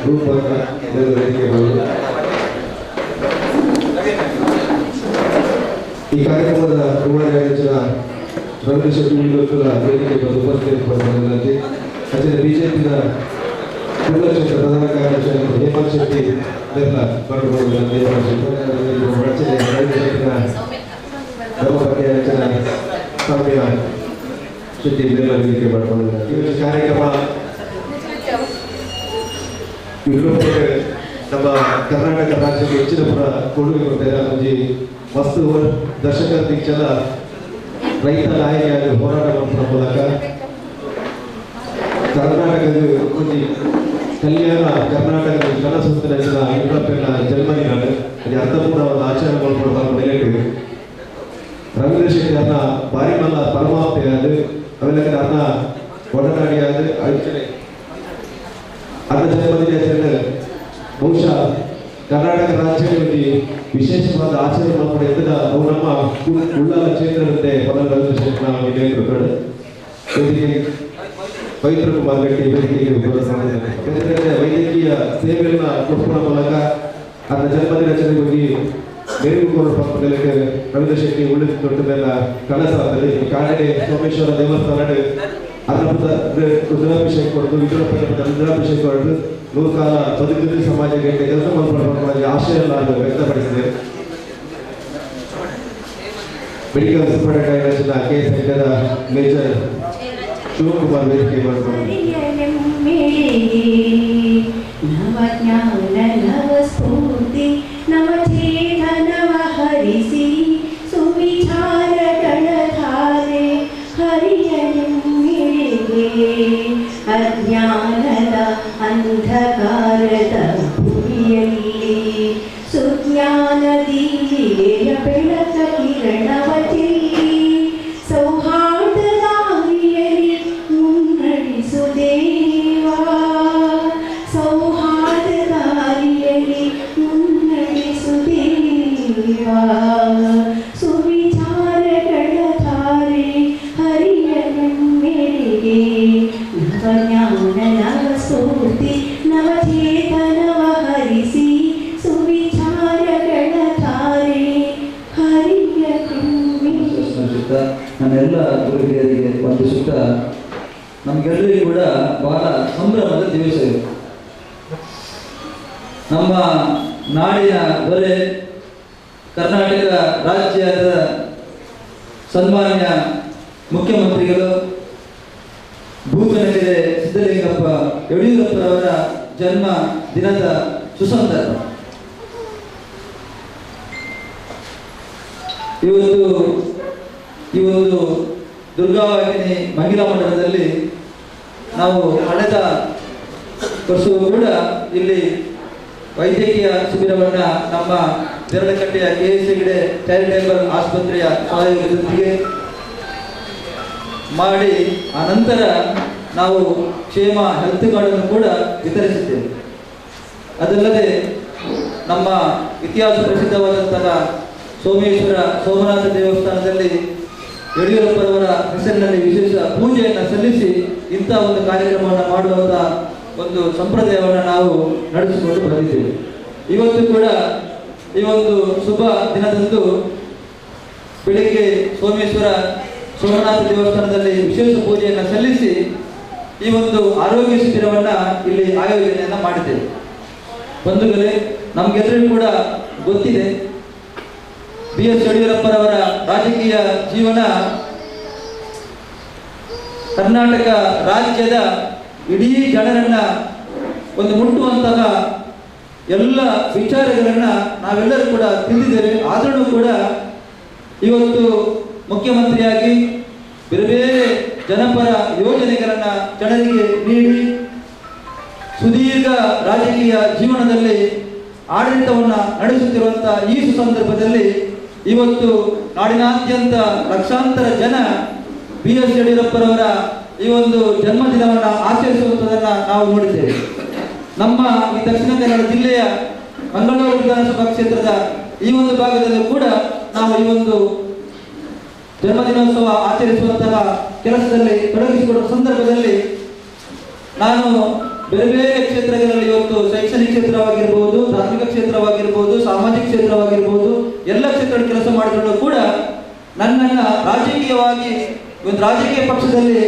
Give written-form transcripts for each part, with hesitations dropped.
ರೂಪಕ ಈ ಕಾರ್ಯಕ್ರಮದ ರೂವಾರಿ ಆಯೋಜನ ರವೀಂದ್ರ ಶೆಟ್ಟಿ ಉಳ್ಳೂರ ವೇದಿಕೆ ಬಂದು ಉಪಸ್ಥಿತರಿರುವಂತೆ ಅದೇ ಬಿಜೆಪಿಯ ಕುಲಕ್ಷೇತ್ರ ಪ್ರಧಾನ ಕಾರ್ಯದರ್ಶಿ ಹೇಮಂತ್ ಶೆಟ್ಟಿ ಎಲ್ಲ ಸೌಮ್ಯ ಶೆಟ್ಟಿ ಎಲ್ಲ ವೇದಿಕೆ ಮಾಡಿಕೊಂಡಿದ್ದಾರೆ. ಈ ಕಾರ್ಯಕ್ರಮ ನಮ್ಮ ಕರ್ನಾಟಕ ರಾಜ್ಯಕ್ಕೆ ಹೆಚ್ಚಿನ ಕೊಡುಗೆ ಕೊಟ್ಟಿದ್ದಾರೆ. ವಸ್ತು ದರ್ಶಕ ದೀಕ್ಷಲ ರೈತ ನಾಯಕಿಯಾಗಿ ಹೋರಾಟ ಮಾಡುವ ಮೂಲಕ ಕರ್ನಾಟಕದ ಒಂದು ಕಲ್ಯಾಣ ಕರ್ನಾಟಕದ ಕನಸು ಯುರೋಪಿನ ಜರ್ಮನಿ ನಾಡು ಅದು ಅರ್ಥಪೂರ್ಣ ಒಂದು ಆಚರಣೆ ಮಾಡ್ಕೊಳ್ತಾರೆ ಮನೆಯಲ್ಲಿ ರವೀಂದ್ರ ಶೆಟ್ಟಿ ಅನ್ನ ಬಾರಿ ಮಲ್ಲ ಪರಮಾಪ್ತಿಯಾದ ಅವೆಲ್ಲ ಅನ್ನ ಒಡನಾಡಿಯಾದ ಆಚರಣೆ ಅನ್ನ ಜನ್ಮದಿನ ಆಚರಣೆ ಬಹುಶಃ ಕರ್ನಾಟಕ ರಾಜ್ಯದಲ್ಲಿ ವಿಶೇಷವಾದ ಆಚರಣೆ ಮಾಡಿದ ಅವು ನಮ್ಮ ಉಳ್ಳಾಲ ಕ್ಷೇತ್ರದಂತೆ ರವೀಂದ್ರ ಶೆಟ್ಟಿ ನಾವು ನೇತೃತ್ವಗಳು ಪವಿತ್ರ ಕುಮಾರ್ ಗಟ್ಟಿ ವೇದಿಕೆಗೆ ವೈದ್ಯಕೀಯ ಸೇವೆಯನ್ನು ಕೊಡುವ ಮೂಲಕ ಅದರ ಜನ್ಮದಿನಾಚರಣೆಗೆ ಹೋಗಿ ಮೇರುಕೋಡು ಪಕ್ಕದಲ್ಲಿಗೆ ರವೀಂದ್ರ ಶೆಟ್ಟಿ ಉಳಿದ ದೊಡ್ಡದೆಲ್ಲ ಕಳಸ ಈ ಕಾಣೆ ಸೋಮೇಶ್ವರ ದೇವಸ್ಥಾನ ಅದರ ರುದ್ರಾಭಿಷೇಕ ಕೊಟ್ಟು ರುದ್ರಾಭಿಷೇಕ ಕೊಟ್ಟು ನೂರ್ಕಾಲ ಬದುಕಿದ ಸಮಾಜಕ್ಕೆ ಕೆಲಸ ಮಾಡಿಕೊಳ್ಳುವ ಆಶಯ ನಾನು ವ್ಯಕ್ತಪಡಿಸಿದೆ. Medical superintendent K major Shivakumar ವೇದಿಕೆ ಮಾಡಿಕೊಂಡು ನವಸ್ಫೂರ್ತಿ ನವಚೇತನವ ಹರಿಸಿ ಸುವಿಚಾರಗಳಧಾರೆ ಹರಿಯನೆಮ್ಮೆಡೆಗೆ ಅಜ್ಞಾನದ ಅಂಧಕಾರದ ಭೂಮಿಯಲ್ಲಿ ಸುಜ್ಞಾನ ದೀವಿಗೆಯ ಬೆಳಕ ಕಿರಣವ ಚೆಲ್ಲಿ ಸೌಹಾರ್ದದ ಹಾದಿಯಲ್ಲಿ ಮುನ್ನಡೆಸು ದೇವಾ ಸೌಹಾರ್ದದ ಹಾದಿಯಲ್ಲಿ ಮುನ್ನಡೆಸು ದೇವಾ ಸುವಿಚಾರಗಳ ಧಾರೆ ಹರಿಯನೆಮ್ಮೆಡೆಗೆ ನವಜ್ಞಾನ ಸ್ಫೂರ್ತಿ ನವಚೇತನವ ಹರಿಸಿ ಸುವಿಚಾರಗಳ ಧಾರೆ ಹರಿಯನೆಮ್ಮೆಡೆಗೆ. ನನ್ನೆಲ್ಲ ಗುರುಹಿರಿಯರಿಗೆ ವಂದಿಸುತ್ತಾ ನಮಗೆಲ್ಲರಿಗೂ ಕೂಡ ಬಹಳ ಸಂಭ್ರಮದ ದಿವಸ ಇದೆ. ನಮ್ಮ ನಾಡಿನ ದೊರೆ ಕರ್ನಾಟಕ ರಾಜ್ಯದ ಸನ್ಮಾನ್ಯ ಮುಖ್ಯಮಂತ್ರಿಗಳು ಭೂಮನಗೆರೆ ಸಿದ್ದಲಿಂಗಪ್ಪ ಯಡಿಯೂರಪ್ಪರವರ ಜನ್ಮ ದಿನದ ಸುಸಂದರ್ಭ. ಇವತ್ತು ಈ ಒಂದು ದುರ್ಗಾವಾಹಿನಿ ಮಹಿಳಾ ಮಂಡಲದಲ್ಲಿ ನಾವು ಕಳೆದ ವರ್ಷವೂ ಕೂಡ ಇಲ್ಲಿ ವೈದ್ಯಕೀಯ ಶಿಬಿರವನ್ನು ನಮ್ಮ ದೇರಳಕಟ್ಟೆಯ KS ಹೆಗ್ಡೆ ಚಾರಿಟೇಬಲ್ ಆಸ್ಪತ್ರೆಯ ಸಹಯೋಗದೊಂದಿಗೆ ಮಾಡಿ ಆ ನಂತರ ನಾವು ಕ್ಷೇಮ ಹೆಲ್ತ್ ಕಾರ್ಡನ್ನು ಕೂಡ ವಿತರಿಸಿದ್ದೇವೆ. ಅದಲ್ಲದೆ ನಮ್ಮ ಇತಿಹಾಸ ಪ್ರಸಿದ್ಧವಾದಂತಹ ಸೋಮೇಶ್ವರ ಸೋಮನಾಥ ದೇವಸ್ಥಾನದಲ್ಲಿ ಯಡಿಯೂರಪ್ಪರವರ ಹೆಸರಿನಲ್ಲಿ ವಿಶೇಷ ಪೂಜೆಯನ್ನು ಸಲ್ಲಿಸಿ ಇಂಥ ಒಂದು ಕಾರ್ಯಕ್ರಮವನ್ನು ಮಾಡುವಂಥ ಒಂದು ಸಂಪ್ರದಾಯವನ್ನು ನಾವು ನಡೆಸಿಕೊಂಡು ಬಂದಿದ್ದೇವೆ. ಇವತ್ತು ಕೂಡ ಈ ಒಂದು ಶುಭ ದಿನದಂದು ಬೆಳಿಗ್ಗೆ ಸೋಮೇಶ್ವರ ಸೋಮನಾಥ ದೇವಸ್ಥಾನದಲ್ಲಿ ವಿಶೇಷ ಪೂಜೆಯನ್ನು ಸಲ್ಲಿಸಿ ಈ ಒಂದು ಆರೋಗ್ಯ ಶಿಬಿರವನ್ನು ಇಲ್ಲಿ ಆಯೋಜನೆಯನ್ನು ಮಾಡಿದ್ದೇವೆ. ಬಂಧುಗಳೇ, ನಮಗೆಲ್ಲರಿಗೂ ಕೂಡ ಗೊತ್ತಿದೆ BS ಯಡಿಯೂರಪ್ಪರವರ ರಾಜಕೀಯ ಜೀವನ ಕರ್ನಾಟಕ ರಾಜ್ಯದ ಇಡೀ ಜನರನ್ನ ಒಂದು ಮುಟ್ಟುವಂತಹ ಎಲ್ಲ ವಿಚಾರಗಳನ್ನ ನಾವೆಲ್ಲರೂ ಕೂಡ ತಿಳಿದಿದ್ದೇವೆ. ಆದರೂ ಕೂಡ ಇವತ್ತು ಮುಖ್ಯಮಂತ್ರಿಯಾಗಿ ಬೇರೆ ಬೇರೆ ಜನಪರ ಯೋಜನೆಗಳನ್ನ ಜನರಿಗೆ ನೀಡಿ ಸುದೀರ್ಘ ರಾಜಕೀಯ ಜೀವನದಲ್ಲಿ ಆಡಳಿತವನ್ನು ನಡೆಸುತ್ತಿರುವಂತಹ ಈ ಸಂದರ್ಭದಲ್ಲಿ ಇವತ್ತು ನಾಡಿನಾದ್ಯಂತ ಲಕ್ಷಾಂತರ ಜನ BS ಯಡಿಯೂರಪ್ಪರವರ ಈ ಒಂದು ಜನ್ಮದಿನವನ್ನು ಆಚರಿಸುವಂಥದ್ದನ್ನು ನಾವು ನೋಡಿದ್ದೇವೆ. ನಮ್ಮ ಈ ದಕ್ಷಿಣ ಕನ್ನಡ ಜಿಲ್ಲೆಯ ಮಂಗಳೂರು ವಿಧಾನಸಭಾ ಕ್ಷೇತ್ರದ ಈ ಒಂದು ಭಾಗದಲ್ಲೂ ಕೂಡ ನಾವು ಈ ಒಂದು ಜನ್ಮದಿನೋತ್ಸವ ಆಚರಿಸುವಂತಹ ಕೆಲಸದಲ್ಲಿ ತೊಡಗಿಸಿಕೊಳ್ಳುವ ಸಂದರ್ಭದಲ್ಲಿ ನಾನು ಬೇರೆ ಬೇರೆ ಕ್ಷೇತ್ರಗಳಲ್ಲಿ ಇವತ್ತು ಶೈಕ್ಷಣಿಕ ಕ್ಷೇತ್ರವಾಗಿರ್ಬೋದು, ಧಾರ್ಮಿಕ ಕ್ಷೇತ್ರವಾಗಿರ್ಬೋದು, ಸಾಮಾಜಿಕ ಕ್ಷೇತ್ರವಾಗಿರ್ಬೋದು, ಎಲ್ಲ ಕ್ಷೇತ್ರದಲ್ಲಿ ಕೆಲಸ ಮಾಡಿದ್ರು ಕೂಡ ನನ್ನನ್ನು ರಾಜಕೀಯವಾಗಿ ಒಂದು ರಾಜಕೀಯ ಪಕ್ಷದಲ್ಲಿ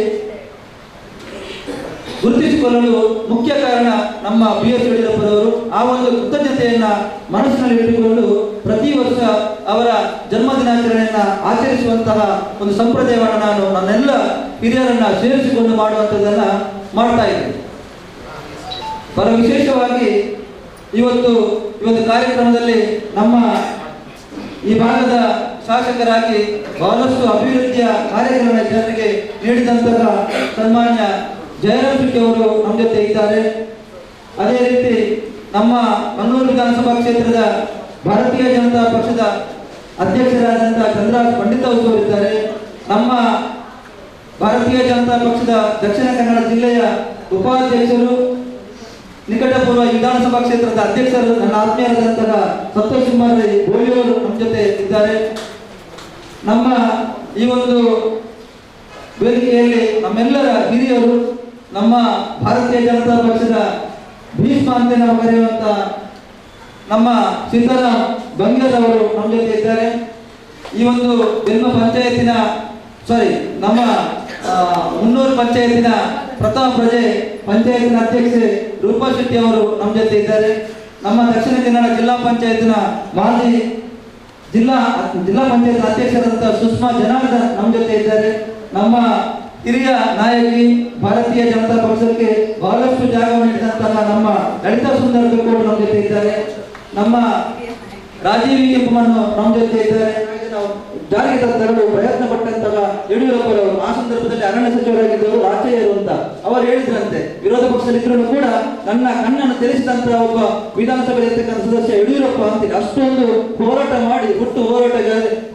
ಗುರುತಿಸಿಕೊಳ್ಳಲು ಮುಖ್ಯ ಕಾರಣ ನಮ್ಮ BS ಯಡಿಯೂರಪ್ಪರವರು. ಆ ಒಂದು ಕೃತಜ್ಞತೆಯನ್ನ ಮನಸ್ಸಿನಲ್ಲಿ ಇಟ್ಟುಕೊಂಡು ಪ್ರತಿ ವರ್ಷ ಅವರ ಜನ್ಮ ದಿನಾಚರಣೆಯನ್ನ ಆಚರಿಸುವಂತಹ ಒಂದು ಸಂಪ್ರದಾಯವನ್ನು ನಾನು ನನ್ನೆಲ್ಲ ಹಿರಿಯರನ್ನ ಸೇರಿಸಿಕೊಂಡು ಮಾಡುವಂಥದ್ದನ್ನ ಮಾಡ್ತಾ ಇದ್ದೇನೆ. ಬಹಳ ವಿಶೇಷವಾಗಿ ಇವತ್ತು ಕಾರ್ಯಕ್ರಮದಲ್ಲಿ ನಮ್ಮ ಈ ಭಾಗದ ಶಾಸಕರಾಗಿ ಬಹಳಷ್ಟು ಅಭಿವೃದ್ಧಿಯ ಕಾರ್ಯಗಳನ್ನು ಜನರಿಗೆ ನೀಡಿದಂತಹ ಸನ್ಮಾನ್ಯ ಜಯರಾಮ್ ಶೆಟ್ಟಿ ಅವರು ನಮ್ಮ ಜೊತೆ ಇದ್ದಾರೆ. ಅದೇ ರೀತಿ ನಮ್ಮ ಮಂಗಳೂರು ವಿಧಾನಸಭಾ ಕ್ಷೇತ್ರದ ಭಾರತೀಯ ಜನತಾ ಪಕ್ಷದ ಅಧ್ಯಕ್ಷರಾದಂತಹ ಚಂದ್ರರಾಜ್ ಪಂಡಿತ ಅವರು ಇದ್ದಾರೆ. ನಮ್ಮ ಭಾರತೀಯ ಜನತಾ ಪಕ್ಷದ ದಕ್ಷಿಣ ಕನ್ನಡ ಜಿಲ್ಲೆಯ ಉಪಾಧ್ಯಕ್ಷರು, ನಿಕಟಪೂರ್ವ ವಿಧಾನಸಭಾ ಕ್ಷೇತ್ರದ ಅಧ್ಯಕ್ಷರು, ನನ್ನ ಆತ್ಮೀಯರಾದಂತಹ ಸಂತೋಷ್ ಕುಮಾರ್ ಬೋಳಿಯವರು ನಮ್ಮ ಜೊತೆ ಇದ್ದಾರೆ. ನಮ್ಮ ಈ ಒಂದು ವೇದಿಕೆಯಲ್ಲಿ ನಮ್ಮೆಲ್ಲರ ಹಿರಿಯರು, ನಮ್ಮ ಭಾರತೀಯ ಜನತಾ ಪಕ್ಷದ ಭೀಷ್ಮ ಅಂತ ನಾವು ಕರೆಯುವಂತ ನಮ್ಮ ಸಿದ್ದರಾಮ್ ಬಂಗೇರವರು ನಮ್ಮ ಜೊತೆ ಇದ್ದಾರೆ. ಈ ಒಂದು ಜನ್ಮ ಪಂಚಾಯತಿನ ನಮ್ಮ ಮುನ್ನೂರು ಪಂಚಾಯತಿನ ಪ್ರಥಮ ಪ್ರಜೆ ಪಂಚಾಯತಿನ ಅಧ್ಯಕ್ಷೆ ರೂಪಾ ಶೆಟ್ಟಿ ಅವರು ನಮ್ಮ ಜೊತೆ ಇದ್ದಾರೆ. ನಮ್ಮ ದಕ್ಷಿಣ ಕನ್ನಡ ಜಿಲ್ಲಾ ಪಂಚಾಯತಿನ ಮಾಜಿ ಜಿಲ್ಲಾ ಪಂಚಾಯತ್ ಅಧ್ಯಕ್ಷರಾದಂತಹ ಸುಷ್ಮಾ ಜನಾರ್ದನ್ ನಮ್ಮ ಜೊತೆ ಇದ್ದಾರೆ. ನಮ್ಮ ಹಿರಿಯ ನಾಯಕಿ, ಭಾರತೀಯ ಜನತಾ ಪಕ್ಷಕ್ಕೆ ಬಹಳಷ್ಟು ಜಾಗವನ್ನು ನೀಡಿದಂತಹ ನಮ್ಮ ಲಲಿತಾ ಸುಂದರ್ ಕೂಡ ನಮ್ಮ ಜೊತೆ ಇದ್ದಾರೆ. ನಮ್ಮ ರಾಜೀವ್ ಕೆಂಪಮಣ್ಣು ನಮ್ಮ ಜೊತೆ ಇದ್ದಾರೆ. ಜಾರಿಗೆ ತರಲು ಪ್ರಯತ್ನ ಪಟ್ಟಂತಹ ಯಡಿಯೂರಪ್ಪರವರು ಆ ಸಂದರ್ಭದಲ್ಲಿ ಅರಣ್ಯ ಸಚಿವರಾಗಿದ್ದವರು ರಾಜಯ್ಯರು ಅಂತ ಅವರು ಹೇಳಿದ್ರಂತೆ. ವಿರೋಧ ಪಕ್ಷದಲ್ಲಿದ್ದರೂ ಕೂಡ ನನ್ನ ಕಣ್ಣನ್ನು ತೆರೆಸಿದಂತಹ ಒಬ್ಬ ವಿಧಾನಸಭೆ ಇರ್ತಕ್ಕಂಥ ಸದಸ್ಯ ಯಡಿಯೂರಪ್ಪ ಅಂತೀನಿ. ಅಷ್ಟೊಂದು ಹೋರಾಟ ಮಾಡಿ ಹುಟ್ಟು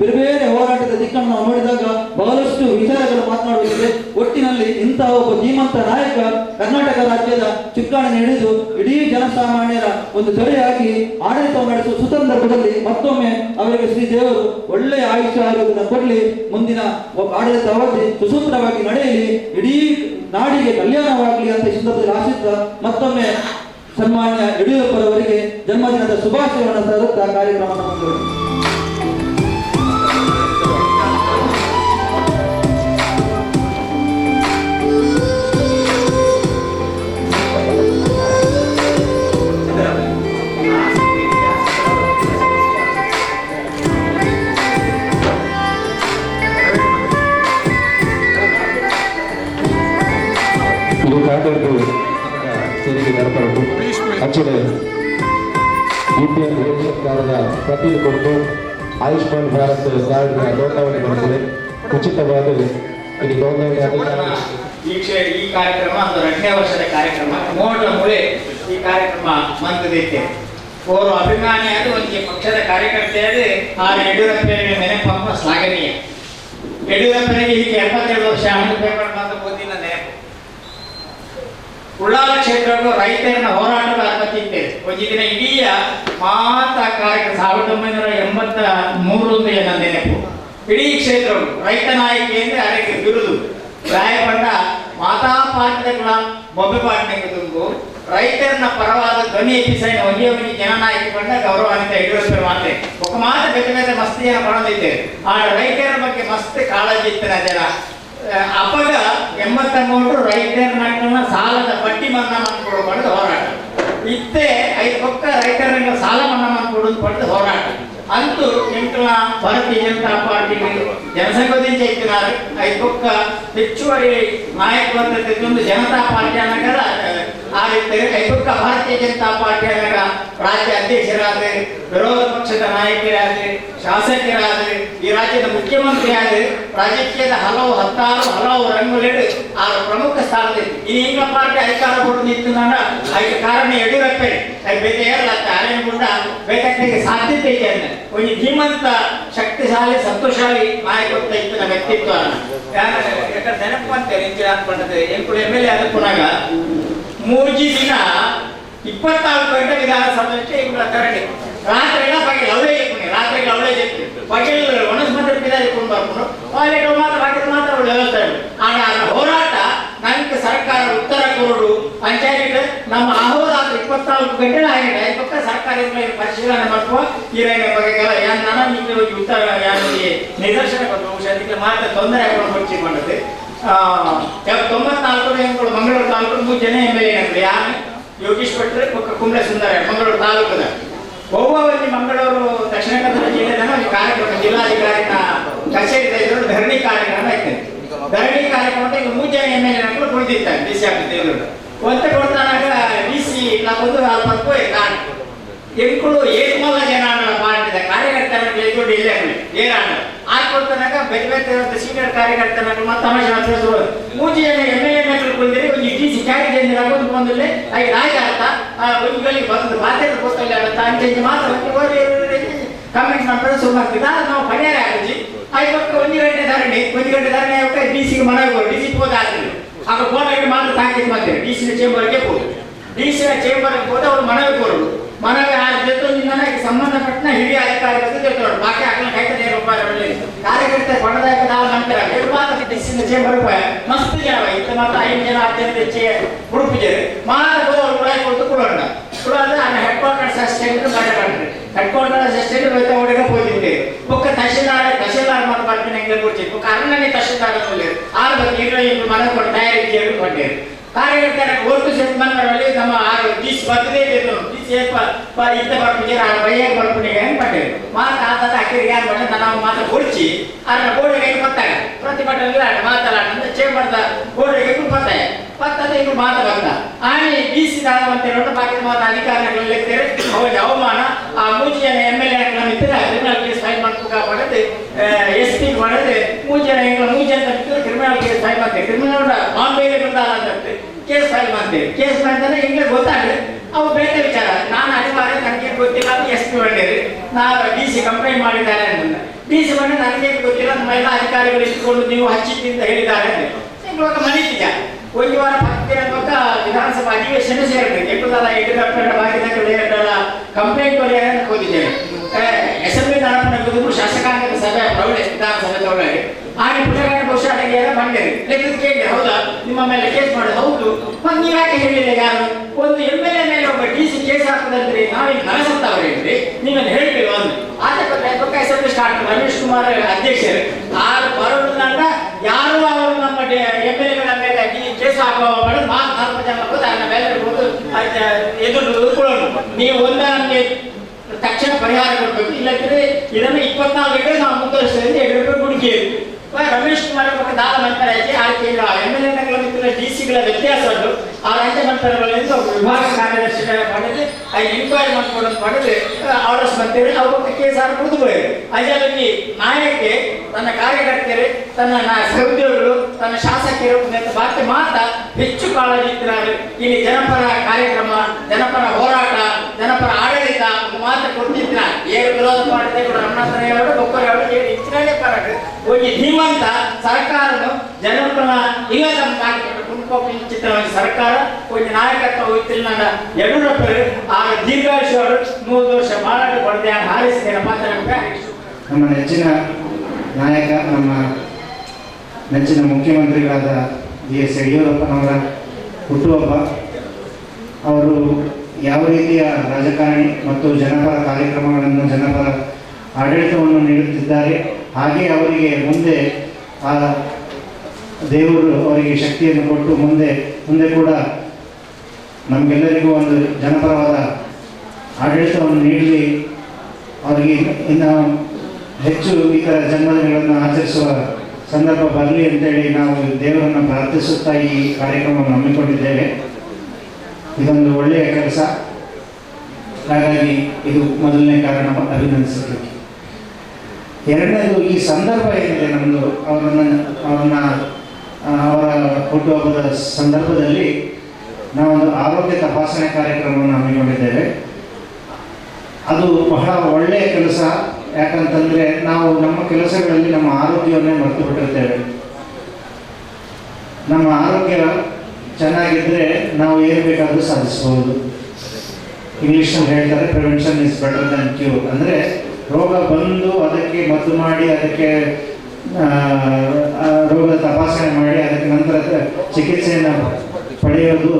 ಬೇರೆ ಬೇರೆ ಹೋರಾಟದ ದಿಕ್ಕನ್ನು ನಾವು ನೋಡಿದಾಗ ಬಹಳಷ್ಟು ವಿಚಾರಗಳು ಮಾತನಾಡುತ್ತಿದೆ. ಒಟ್ಟಿನಲ್ಲಿ ಇಂತಹ ಒಬ್ಬ ಧೀಮಂತ ನಾಯಕ ಕರ್ನಾಟಕ ರಾಜ್ಯದ ಚುಕ್ಕಾಣಿಯನ್ನು ಹಿಡಿದು ಇಡೀ ಜನಸಾಮಾನ್ಯರ ಒಂದು ತಡೆಯಾಗಿ ಆಡಳಿತವನ್ನು ನಡೆಸುವ ಸುಸಂದರ್ಭದಲ್ಲಿ ಮತ್ತೊಮ್ಮೆ ಅವರಿಗೆ ಶ್ರೀ ದೇವರು ಒಳ್ಳೆಯ ಆಯುಷ್ಯ ಆರೋಗ್ಯವನ್ನು ಕೊಡಲಿ, ಮುಂದಿನ ಆಡಳಿತ ಅವಧಿ ಸುಸೂತ್ರವಾಗಿ ನಡೆಯಲಿ, ಇಡೀ ನಾಡಿಗೆ ಕಲ್ಯಾಣವಾಗಲಿ ಅಂತ ಈ ಸಂದರ್ಭದಲ್ಲಿ ಆಶಿಸುತ್ತಾ ಮತ್ತೊಮ್ಮೆ ಸನ್ಮಾನ್ಯ ಯಡಿಯೂರಪ್ಪರವರಿಗೆ ಜನ್ಮದಿನದ ಶುಭಾಶಯವನ್ನು ತರುತ್ತಾ ಕಾರ್ಯಕ್ರಮವನ್ನು ಮುಂದುವರಿಸಿ. ಸೇರಿಗೆ ನಡಪರದು ಅಚ್ಚುಡೆ BPL ರೇಷನ್ ಕಾರ್ಡ್ನ ಪ್ರತಿ ಕೊಟ್ಟು ಆಯುಷ್ಮಾನ್ ಭಾರತ್ ಕಾರ್ಡ್ನ ನೋಂದಣಿ ಮಾಡಿದೆ. ಉಚಿತವಾದ ಇಲ್ಲಿ ನೋಂದಣಿ ಅಧಿಕಾರ ಈ ಕಾರ್ಯಕ್ರಮ ಒಂದು 2ನೇ ವರ್ಷದ ಕಾರ್ಯಕ್ರಮ. ಮೋಡ ಮೂಲೆ ಈ ಕಾರ್ಯಕ್ರಮ ಮಂತದೈತೆ. ಓರ್ವ ಅಭಿಮಾನಿಯಾದ ಒಂದು ಪಕ್ಷದ ಕಾರ್ಯಕರ್ತೆಯಾದ ಯಡಿಯೂರಪ್ಪನಿಗೆ ನೆನಪಮ್ಮ ಶ್ಲಾಘನೀಯ. ಯಡಿಯೂರಪ್ಪನಿಗೆ ಈಗ 72 ವರ್ಷ ಪೇಪರ್ ಬಂದ ಓದಿನ ನೆನಪು. ಉಳ್ಳಾಲ ಕ್ಷೇತ್ರಗಳು ರೈತರ ಹೋರಾಟದ ಅನುಮತಿ ಒಂದು ದಿನ ಇಡೀ ಮಾತ ಕಾರ್ಯಕ್ರಮ 1983 ನನ್ನ ನೆನಪು. ಇಡೀ ಕ್ಷೇತ್ರಗಳು ರೈತ ನಾಯಕಿ ಅಂದರೆ ಅದಕ್ಕೆ ಬಿರುದು ರಾಯಪಂಡ ಮಾತಾ ಪಾತ್ರಗಳ ಬೊಬ್ಬೆ ಪಾಟನೆಗೆ ತುಂಬು ರೈತರನ್ನ ಪರವಾದ ಧ್ವನಿ ಎಪ್ಪಿಸೈನ ಒಂದೇ ಜನನಾಯಕ ಬಂದ ಗೌರವಾನ್ವಿತ ಯಡಿಯೂರಪ್ಪ ಮಾತೆ ఒక మాట ಬೆತ್ತ ಮಸ್ತ್ ಜನ ಪಡೆದಿದ್ದೆ. ಆ ರೈತರ ಬಗ್ಗೆ ಮಸ್ತ್ ಕಾಳಜಿ ಇತ್ತು ಜನ. ಅಪ್ಪಗ 83 ರೈತರ ನಾಯಕರನ್ನ ಸಾಲದ ಬಡ್ಡಿ ಮನ್ನಾ ಮಾಡಿಕೊಡೋ ಪಡೆದು ಹೋರಾಟ ಇತ್ತೆ 5 ಪಕ್ಕ ರೈತರನ್ನ ಸಾಲ ಮನ್ನಾ ಮಾಡಿಕೊಡೋದು ಪಡೆದು ಹೋರಾಟ ಅಂತೂ ಎಂಟು ಭಾರತೀಯ ಜನತಾ ಪಾರ್ಟಿಗೆ ಜನಸಂಘದಿಂದ ಇತ್ತಿನಾರು 5 ಪಕ್ಕ ಹೆಚ್ಚುವರಿ ನಾಯಕತ್ವದ ಜನತಾ ಪಾರ್ಟಿ ಅನ್ನಗ ಆ ರೀತಿ 5 ಪಕ್ಕ ಭಾರತೀಯ ಜನತಾ ಪಾರ್ಟಿ ಅನ್ನಗ ರಾಜ್ಯ ಅಧ್ಯಕ್ಷರಾದ ವಿರೋಧ ಪಕ್ಷದ ನಾಯಕರಾದ ಶಾಸಕರಾದ ಈ ರಾಜ್ಯದ ಮುಖ್ಯಮಂತ್ರಿ ಆದ ರಾಜಕೀಯದ ಹಲವು ರಂಗುಗಳು ಆ ಪ್ರಮುಖ ಸ್ಥಾನದಲ್ಲಿ ಈ ಇಂಗ್ಲ ಪಾರ್ಟಿ ಅಧಿಕಾರ ಕೊಟ್ಟು ನಿಂತು ಅದಕ್ಕೆ ಕಾರಣ ಯಡಿಯೂರಪ್ಪ ಬೇತೆಯಲ್ಲ ಅರೆಗುಂಡ ಬೇಟಕ್ಕೆ ಸಾಧ್ಯತೆ ಇದೆ ಅನ್ನ ಒಂದು ಧೀಮಂತ ಶಕ್ತಿಶಾಲಿ ಸತ್ವಶಾಲಿ ನಾಯಕತ್ವ ಇತ್ತು ವ್ಯಕ್ತಿತ್ವ ಯಾಕಂದ್ರೆ ನೆನಪು ಅಂತೇಳಿ ಅನ್ಕೊಂಡದ್ದು ಎಂಟು MLA ಆದ ಪುನಃ 3 ದಿನ 24 ಗಂಟೆ ವಿಧಾನಸಭೆಗೆ ಇವುಗಳ ಧರಣಿ ರಾತ್ರಿಗಳ ಬಗ್ಗೆ ಲವಳೆ ರಾತ್ರಿ ಲವಳೆ ಬಗ್ಗೆ ಒಣಸ್ಮಂತ್ರ ಪಿದಾಜಿಕೊಂಡು ಬರ್ಕೊಂಡು ಕಾಲೇಜು ಮಾತ್ರ ವ್ಯವಸ್ಥೆ ಆಗ ಹೋರಾಟ ನನಗೆ ಸರ್ಕಾರ ಉತ್ತರ ಕೊರಡು ಪಂಚಾಯತ್ 24 ಗಂಟೆ ಆಗಿದೆ ಪಕ್ಕ ಸರ್ಕಾರಿ ಪರಿಶೀಲನೆ ಮಾಡುವ ಈರೈನ ಬಗೆಗೆಲ್ಲ ಯಾರು ನಾನು ನಿಮಗೆ ಉತ್ತರ ಯಾರು ನಿದರ್ಶನ ಕೊಟ್ಟು ಅದಕ್ಕೆ ಮಾತ್ರ ತೊಂದರೆ ಹೊಚ್ಚಿಕೊಂಡದ್ದು 94 ಎಂಗಳು ಮಂಗಳೂರು ತಾಲೂಕು 3 ಜನ MLA ಅಂದ್ರೆ ಯಾರು ಯೋಗೀಶ್ ಭಟ್ರು ಕುಂಬ್ಳೆ ಸುಂದರ ಮಂಗಳೂರು ತಾಲೂಕದ ಒಬ್ಬವಲ್ಲಿ ಮಂಗಳೂರು ದಕ್ಷಿಣ ಕನ್ನಡ ಜಿಲ್ಲೆಯ ಒಂದು ಕಾರ್ಯಕ್ರಮ ಜಿಲ್ಲಾಧಿಕಾರಿನ ಕಚೇರಿ ಧರಣಿ ಕಾರ್ಯಕ್ರಮ ಆಯ್ತದೆ ಧರಣಿ ಕಾರ್ಯಕ್ರಮ ಈಗ 3 ಜನ MLA ನಕ್ಕಳು ಕುಳಿತಿರ್ತಾರೆ DC ಆಫೀಸ್ ದೇವರು ಒತ್ತೆ ಕೊಡ್ತಾನಾಗ DC ನಾವೊಂದು ಅಲ್ಪ ಕಾರಣ ಎಂಕುಳು ಏಕಮಲ್ಲ ಜನ ಪಾರ್ಟಿದ ಕಾರ್ಯಕರ್ತರಿಗೆ ಎದುರು ಇಲ್ಲೇ ಏನಾಗ ಹಾಕೊಡ್ತಾನಾಗ ಬೇರೆ ಬೇರೆ ಸೀನಿಯರ್ ಕಾರ್ಯಕರ್ತನಾಗ ಮತ್ತೆ ತಮಾಷೆ ಮಾತಾಡೋದು 3 ಜನ MLA ನಕ್ಕಳು ಕುಳಿತಿರಿ ಒಂದು DC ಕ್ಯಾರಿ ಜನ ಒಂದಲ್ಲೇ ಹಾಗೆ ರಾಜಾರ್ಥ ಒಂದು ಗಳಿಗೆ ಬಂದು ಮಾತಾಡೋದು ಗೊತ್ತಿಲ್ಲ ಅಂತ ಅಂಚೆ ಮಾತಾಡ್ತೀವಿ ಕಮೆಂಟ್ ಮಾಡ್ತಾರೆ ಸುಮ್ಮನೆ ನಾವು ಪರಿಹಾರ ಆಗಿ ಆಯ್ತು 1 ಗಂಟೆ ಧರಣಿ ಅವಕ್ಕೆ DC ಮನೆಗೆ ಹೋಗಿ DC ಹೋದಾಗ್ತದೆ ಆಗ ಫೋನ್ ಮಾತ್ರ ತಾಕೀತು ಮಾಡ್ತೇವೆ DC ಚೇಂಬರ್ಗೆ ಹೋಗಿ DC ಚೇಂಬರ್ಗೆ ಹೋದ ಅವ್ರು ಮನವಿ ಕೊಡೋದು ಮನವಿ ಆ ಜೊತೆ ಸಂಬಂಧಪಟ್ಟ ಹಿರಿಯ ಅಧಿಕಾರಿಗಳು ಜೊತೆ ಬಾಕಿ ಹಾಕಲು ಕಾಯ್ತದೆ ಕಾರ್ಯಕರ್ತ ಕೊಡದಾಗ ನಾವು ನಂತರ ಮಾತ್ರ DC ಚೇಂಬರ್ ಮಸ್ತ್ ಜನ ಇತ್ತು ಮಾತ್ರ 5 ಜನ 10 ಜನ ಹೆಚ್ಚೆ ಹುಡುಕಿದ್ದಾರೆ ಮಾತ್ರ ಹೋದವ್ರು ಕೂಡ ಕೊಟ್ಟು ಕೊಡೋಣ ಕೊಡೋದು ಹೆಡ್ ಕ್ವಾರ್ಟರ್ಸ್ ಅಸಿಸ್ಟೆಂಟ್ ಮಾತಾಡ್ತಾರೆ ಹೆಡ್ ಕ್ವಾರ್ಟರ್ ಅಸಿಸ್ಟೆಂಟ್ ಹೋಯ್ತಾ ಹೊಡೆಗೆ ಹೋಗಿದ್ದೆ ಬೊಕ್ಕ ತಹಶೀಲ್ದಾರ್ ಮಾಡ್ಬಾರ್ದು ಹೆಂಗೆ ಕೊಡ್ತಿತ್ತು ಕಾರಣನೇ ತಹಶೀಲ್ದಾರ್ ಆರು ಬಗ್ಗೆ ಮನೆ ಕೊಟ್ಟು ತಯಾರಿ ಕೊಟ್ಟಿದ್ದಾರೆ ಕಾರ್ಯಕರ್ತರ ಒಟ್ಟು ಶತಮಾನಗಳಲ್ಲಿ ನಮ್ಮ DC ಬರ್ತದೇ ಇತ್ತು DC ಇತ್ತ ಬರ್ಪಿಗೆ ಬಯ್ಯ ಬರ್ಪಿಗೆ ಹೆಂಗೆ ಪಟ್ಟೆ ಮಾತಾದ ಅಕ್ಕಿಗೆ ಯಾರು ಬಂದ ನಾವು ಮಾತ್ರ ಹೊಡಿಸಿ ಅದನ್ನ ಗೋಡೆಗೆ ಬರ್ತಾರೆ ಪ್ರತಿಭಟನೆ ಮಾತಾಡ ಚೇಂಬರ್ದ ಗೋಡೆಗೆ ಬರ್ತಾರೆ ಪತ್ತದ ಇನ್ನು ಮಾತು ಬಂದ ಆಮೇಲೆ DC ಅಂತ ಹೇಳೋದು ಬಾಕಿ ಮಾತು ಅಧಿಕಾರಿಗಳು ಲೆಕ್ಕರೆ ಅವರಿಗೆ ಅವಮಾನ ಆ 3 ಜನ MLA ಇದ್ದರೆ ಕ್ರಿಮಿನಲ್ ಕೇಸ್ ಫೈಲ್ ಮಾಡ್ಬೇಕು ಮಾಡೋದು SP ಮಾಡೋದು 3 ಜನ ಕ್ರಿಮಿನಲ್ ಕೇಸ್ ಫೈಲ್ ಮಾಡ್ತೇವೆ ಕ್ರಿಮಿನಲ್ ನಾನ್ ವೇರಿಯಬಲ್ ಅಂತ ಕೇಸ್ ಫೈಲ್ ಮಾಡ್ತೇವೆ ಕೇಸ್ ಮಾಡಿದ್ರೆ ಹಿಂಗೆ ಗೊತ್ತಾಗಲಿ ಅವು ಬೇರೆ ವಿಚಾರ ನಾನು ಅನಿವಾರ್ಯ ನನಗೆ ಗೊತ್ತಿಲ್ಲ ಅಂತ SP ಮಾಡಿರಿ ನಾನು DC ಕಂಪ್ಲೇಂಟ್ ಮಾಡಿದ್ದಾರೆ ಅಂತ DC ಮಾಡಿ ನನಗೆ ಗೊತ್ತಿಲ್ಲ ಮಹಿಳಾ ಅಧಿಕಾರಿಗಳು ಇಟ್ಕೊಂಡು ನೀವು ಹಚ್ಚಿದ್ದಿಂದ ಹೇಳಿದ್ದಾರೆ ಇವಾಗ ಮನೀತಿದ್ದ 1 ವಾರ 10 ದಿನ ಪಕ್ಕ ವಿಧಾನಸಭಾ ಅಧಿವೇಶನ ಸೇರಿದೆ ಯಡಿಯೂರಪ್ಪನ ಭಾಗದ ಕಂಪ್ಲೇಂಟ್ ಪರಿಹಾರ ಹೋಗಿದ್ದೇನೆ ಅಸೆಂಬ್ಲಿ ನಡೆಪಣೆ ಶಾಸಕಾಂಗದ ಸಭೆ ಪ್ರೌಢ ವಿಧಾನಸಭೆ ಒಳಗೆ ಹಾಗೆ ಪುಟಗಾರ ಬಹುಶಃ ಬಂದಿರಿ ಲೆಕ್ಕದ ಕೇಳಿದೆ ಹೌದಾ ನಿಮ್ಮ ಮೇಲೆ ಕೇಸ್ ಮಾಡೋದು ಹೌದು ಮತ್ತೆ ನೀವು ಯಾಕೆ ಹೇಳಿಲ್ಲ ಯಾರು ಒಂದು MLA ಮೇಲೆ ಒಬ್ಬ DC ಕೇಸ್ ಹಾಕೋದಂದ್ರೆ ನಾವೇನು ನನಸಂತವ್ರು ಹೇಳ್ರಿ ನೀವೇನು ಹೇಳ್ತೀವಿ ಒಂದು ಆದ ಪಕ್ಕ ಅಸೆಂಬ್ಲಿ ಸ್ಟಾರ್ಟ್ ರಮೇಶ್ ಕುಮಾರ್ ಅಧ್ಯಕ್ಷರು ಬರೋದ್ರಿಂದ ಯಾರು ಅವರು ನಮ್ಮ MLA ಮೇಲೆ ಕೇಸ್ ಹಾಕೋ ಮಾತು ಜನ ಅದನ್ನ ಮೇಲೆ ಎದುರು ಉಳ್ಕೊಳ್ಳೋಣ ನೀವು ಒಂದ ನಮಗೆ ತಕ್ಷಣ ಪರಿಹಾರ ಕೊಡಬೇಕು ಇಲ್ಲಂದ್ರೆ ಇದನ್ನು 24 ಗಂಟೆ ನಾವು ಮುಂದುವರಿಸ್ತೇವೆ ಯಡಿಯೂರಪ್ಪ ಹುಡುಕಿರಿ ರಮೇಶ್ ಕುಮಾರ್ ಬಗ್ಗೆ ದಾಳ ಮಂತ್ರಾಲಯಕ್ಕೆ ಆಯ್ಕೆ MLA ನಗರ DCಗಳ ವ್ಯತ್ಯಾಸವನ್ನು ಆ ರಾಜ್ಯ ಮಂತ್ರಿಗಳಿಂದ ವಿಭಾಗ ಕಾರ್ಯದರ್ಶಿಗಳ ಮಾಡಿದ್ರೆ ಇನ್ಕ್ವೈರಿ ಮಾಡ್ಕೊಂಡು ಮಾಡಿದ್ರೆ ಆರ್ಡರ್ಸ್ ಮಾಡ್ತೇವೆ ಅವ್ರ ಕೇಸ್ ಹಾಕುವುದು ಬೇರೆ ಅದರಲ್ಲಿ ನಾಯಕ್ಕೆ ತನ್ನ ಕಾರ್ಯಕರ್ತರು ತನ್ನ ಸಹೋದ್ಯೋಗಿಗಳು ತನ್ನ ಶಾಸಕರು ಬಾಕಿ ಮಾತ್ರ ಹೆಚ್ಚು ಕಾಳಜಿ ಇದ್ದಾರೆ ಇಲ್ಲಿ ಜನಪರ ಕಾರ್ಯಕ್ರಮ ಜನಪರ ಹೋರಾಟ ಜನಪರ ಆಡಳಿತ ಮಾತ್ರ ಕೊಡ್ತಿದ್ರ ಏನು ವಿರೋಧ ಮಾಡಿದ್ರೆ ಕೂಡ ರಮಣಾಥನ ಹೇಳೋದು ಒಬ್ಬರು ಹೇಳೋದು ಏನು ಹೆಚ್ಚಿನ ಪರ ಹೋಗಿ ಧೀಮಂತ ಸರ್ಕಾರನು ಜನಪರ ಈಗ ನಮ್ಮ ಚಿತ್ರವಾಗಿ ಸರ್ಕಾರ ಒಂದು ನಾಯಕತ್ವ ಹೋಯ್ತಿಲ್ಲ ಯಡಿಯೂರಪ್ಪರು ಆ ದೀರ್ಘಾಯುಷವರು 100 ವರ್ಷ ಮಾರಾಟ ಪಡೆದ ಹಾರಿಸಿದ್ದೇನೆ ಮಾತಾಡ ನಮ್ಮ ನೆಚ್ಚಿನ ನಾಯಕ ನಮ್ಮ ನೆಚ್ಚಿನ ಮುಖ್ಯಮಂತ್ರಿಗಳಾದ BS ಯಡಿಯೂರಪ್ಪನವರ ಹುಟ್ಟುಹಬ್ಬ. ಅವರು ಯಾವ ರೀತಿಯ ರಾಜಕಾರಣಿ ಮತ್ತು ಜನಪರ ಕಾರ್ಯಕ್ರಮಗಳನ್ನು ಜನಪರ ಆಡಳಿತವನ್ನು ನೀಡುತ್ತಿದ್ದಾರೆ ಹಾಗೆ ಅವರಿಗೆ ಮುಂದೆ ಆ ದೇವರು ಅವರಿಗೆ ಶಕ್ತಿಯನ್ನು ಕೊಟ್ಟು ಮುಂದೆ ಕೂಡ ನಮಗೆಲ್ಲರಿಗೂ ಒಂದು ಜನಪರವಾದ ಆಡಳಿತವನ್ನು ನೀಡಲಿ, ಅವರಿಗೆ ಇನ್ನು ಹೆಚ್ಚು ಈ ಥರ ಜನ್ಮದಿನಗಳನ್ನು ಆಚರಿಸುವ ಸಂದರ್ಭ ಬರಲಿ ಅಂತೇಳಿ ನಾವು ದೇವರನ್ನು ಪ್ರಾರ್ಥಿಸುತ್ತಾ ಈ ಕಾರ್ಯಕ್ರಮವನ್ನು ಹಮ್ಮಿಕೊಂಡಿದ್ದೇವೆ. ಇದೊಂದು ಒಳ್ಳೆಯ ಕೆಲಸ, ಹಾಗಾಗಿ ಇದು ಮೊದಲನೇ ಕಾರಣ ಅಭಿನಂದಿಸಬೇಕು. ಎರಡನೇದು, ಈ ಸಂದರ್ಭ ಏನಿದೆ ನಮ್ಮದು ಅವರ ಹುಟ್ಟುಹಬ್ಬದ ಸಂದರ್ಭದಲ್ಲಿ ನಾವೊಂದು ಆರೋಗ್ಯ ತಪಾಸಣೆ ಕಾರ್ಯಕ್ರಮವನ್ನು ಹಮ್ಮಿಕೊಂಡಿದ್ದೇವೆ. ಅದು ಬಹಳ ಒಳ್ಳೆಯ ಕೆಲಸ. ಯಾಕಂತಂದರೆ ನಾವು ನಮ್ಮ ಕೆಲಸಗಳಲ್ಲಿ ನಮ್ಮ ಆರೋಗ್ಯವನ್ನೇ ಮರೆತು ಬಿಟ್ಟಿರ್ತೇವೆ. ನಮ್ಮ ಆರೋಗ್ಯ ಚೆನ್ನಾಗಿದ್ದರೆ ನಾವು ಏನು ಬೇಕಾದರೂ ಸಾಧಿಸ್ಬೋದು. ಇಂಗ್ಲೀಷ್ನಲ್ಲಿ ಹೇಳ್ತಾರೆ prevention is better than cure. ಅಂದರೆ ರೋಗ ಬಂದು ಅದಕ್ಕೆ ಮದ್ದು ಮಾಡಿ ಅದಕ್ಕೆ ರೋಗ ತಪಾಸಣೆ ಮಾಡಿ ಅದಕ್ಕೆ ನಂತರ ಚಿಕಿತ್ಸೆಯನ್ನು ಪಡೆಯೋದು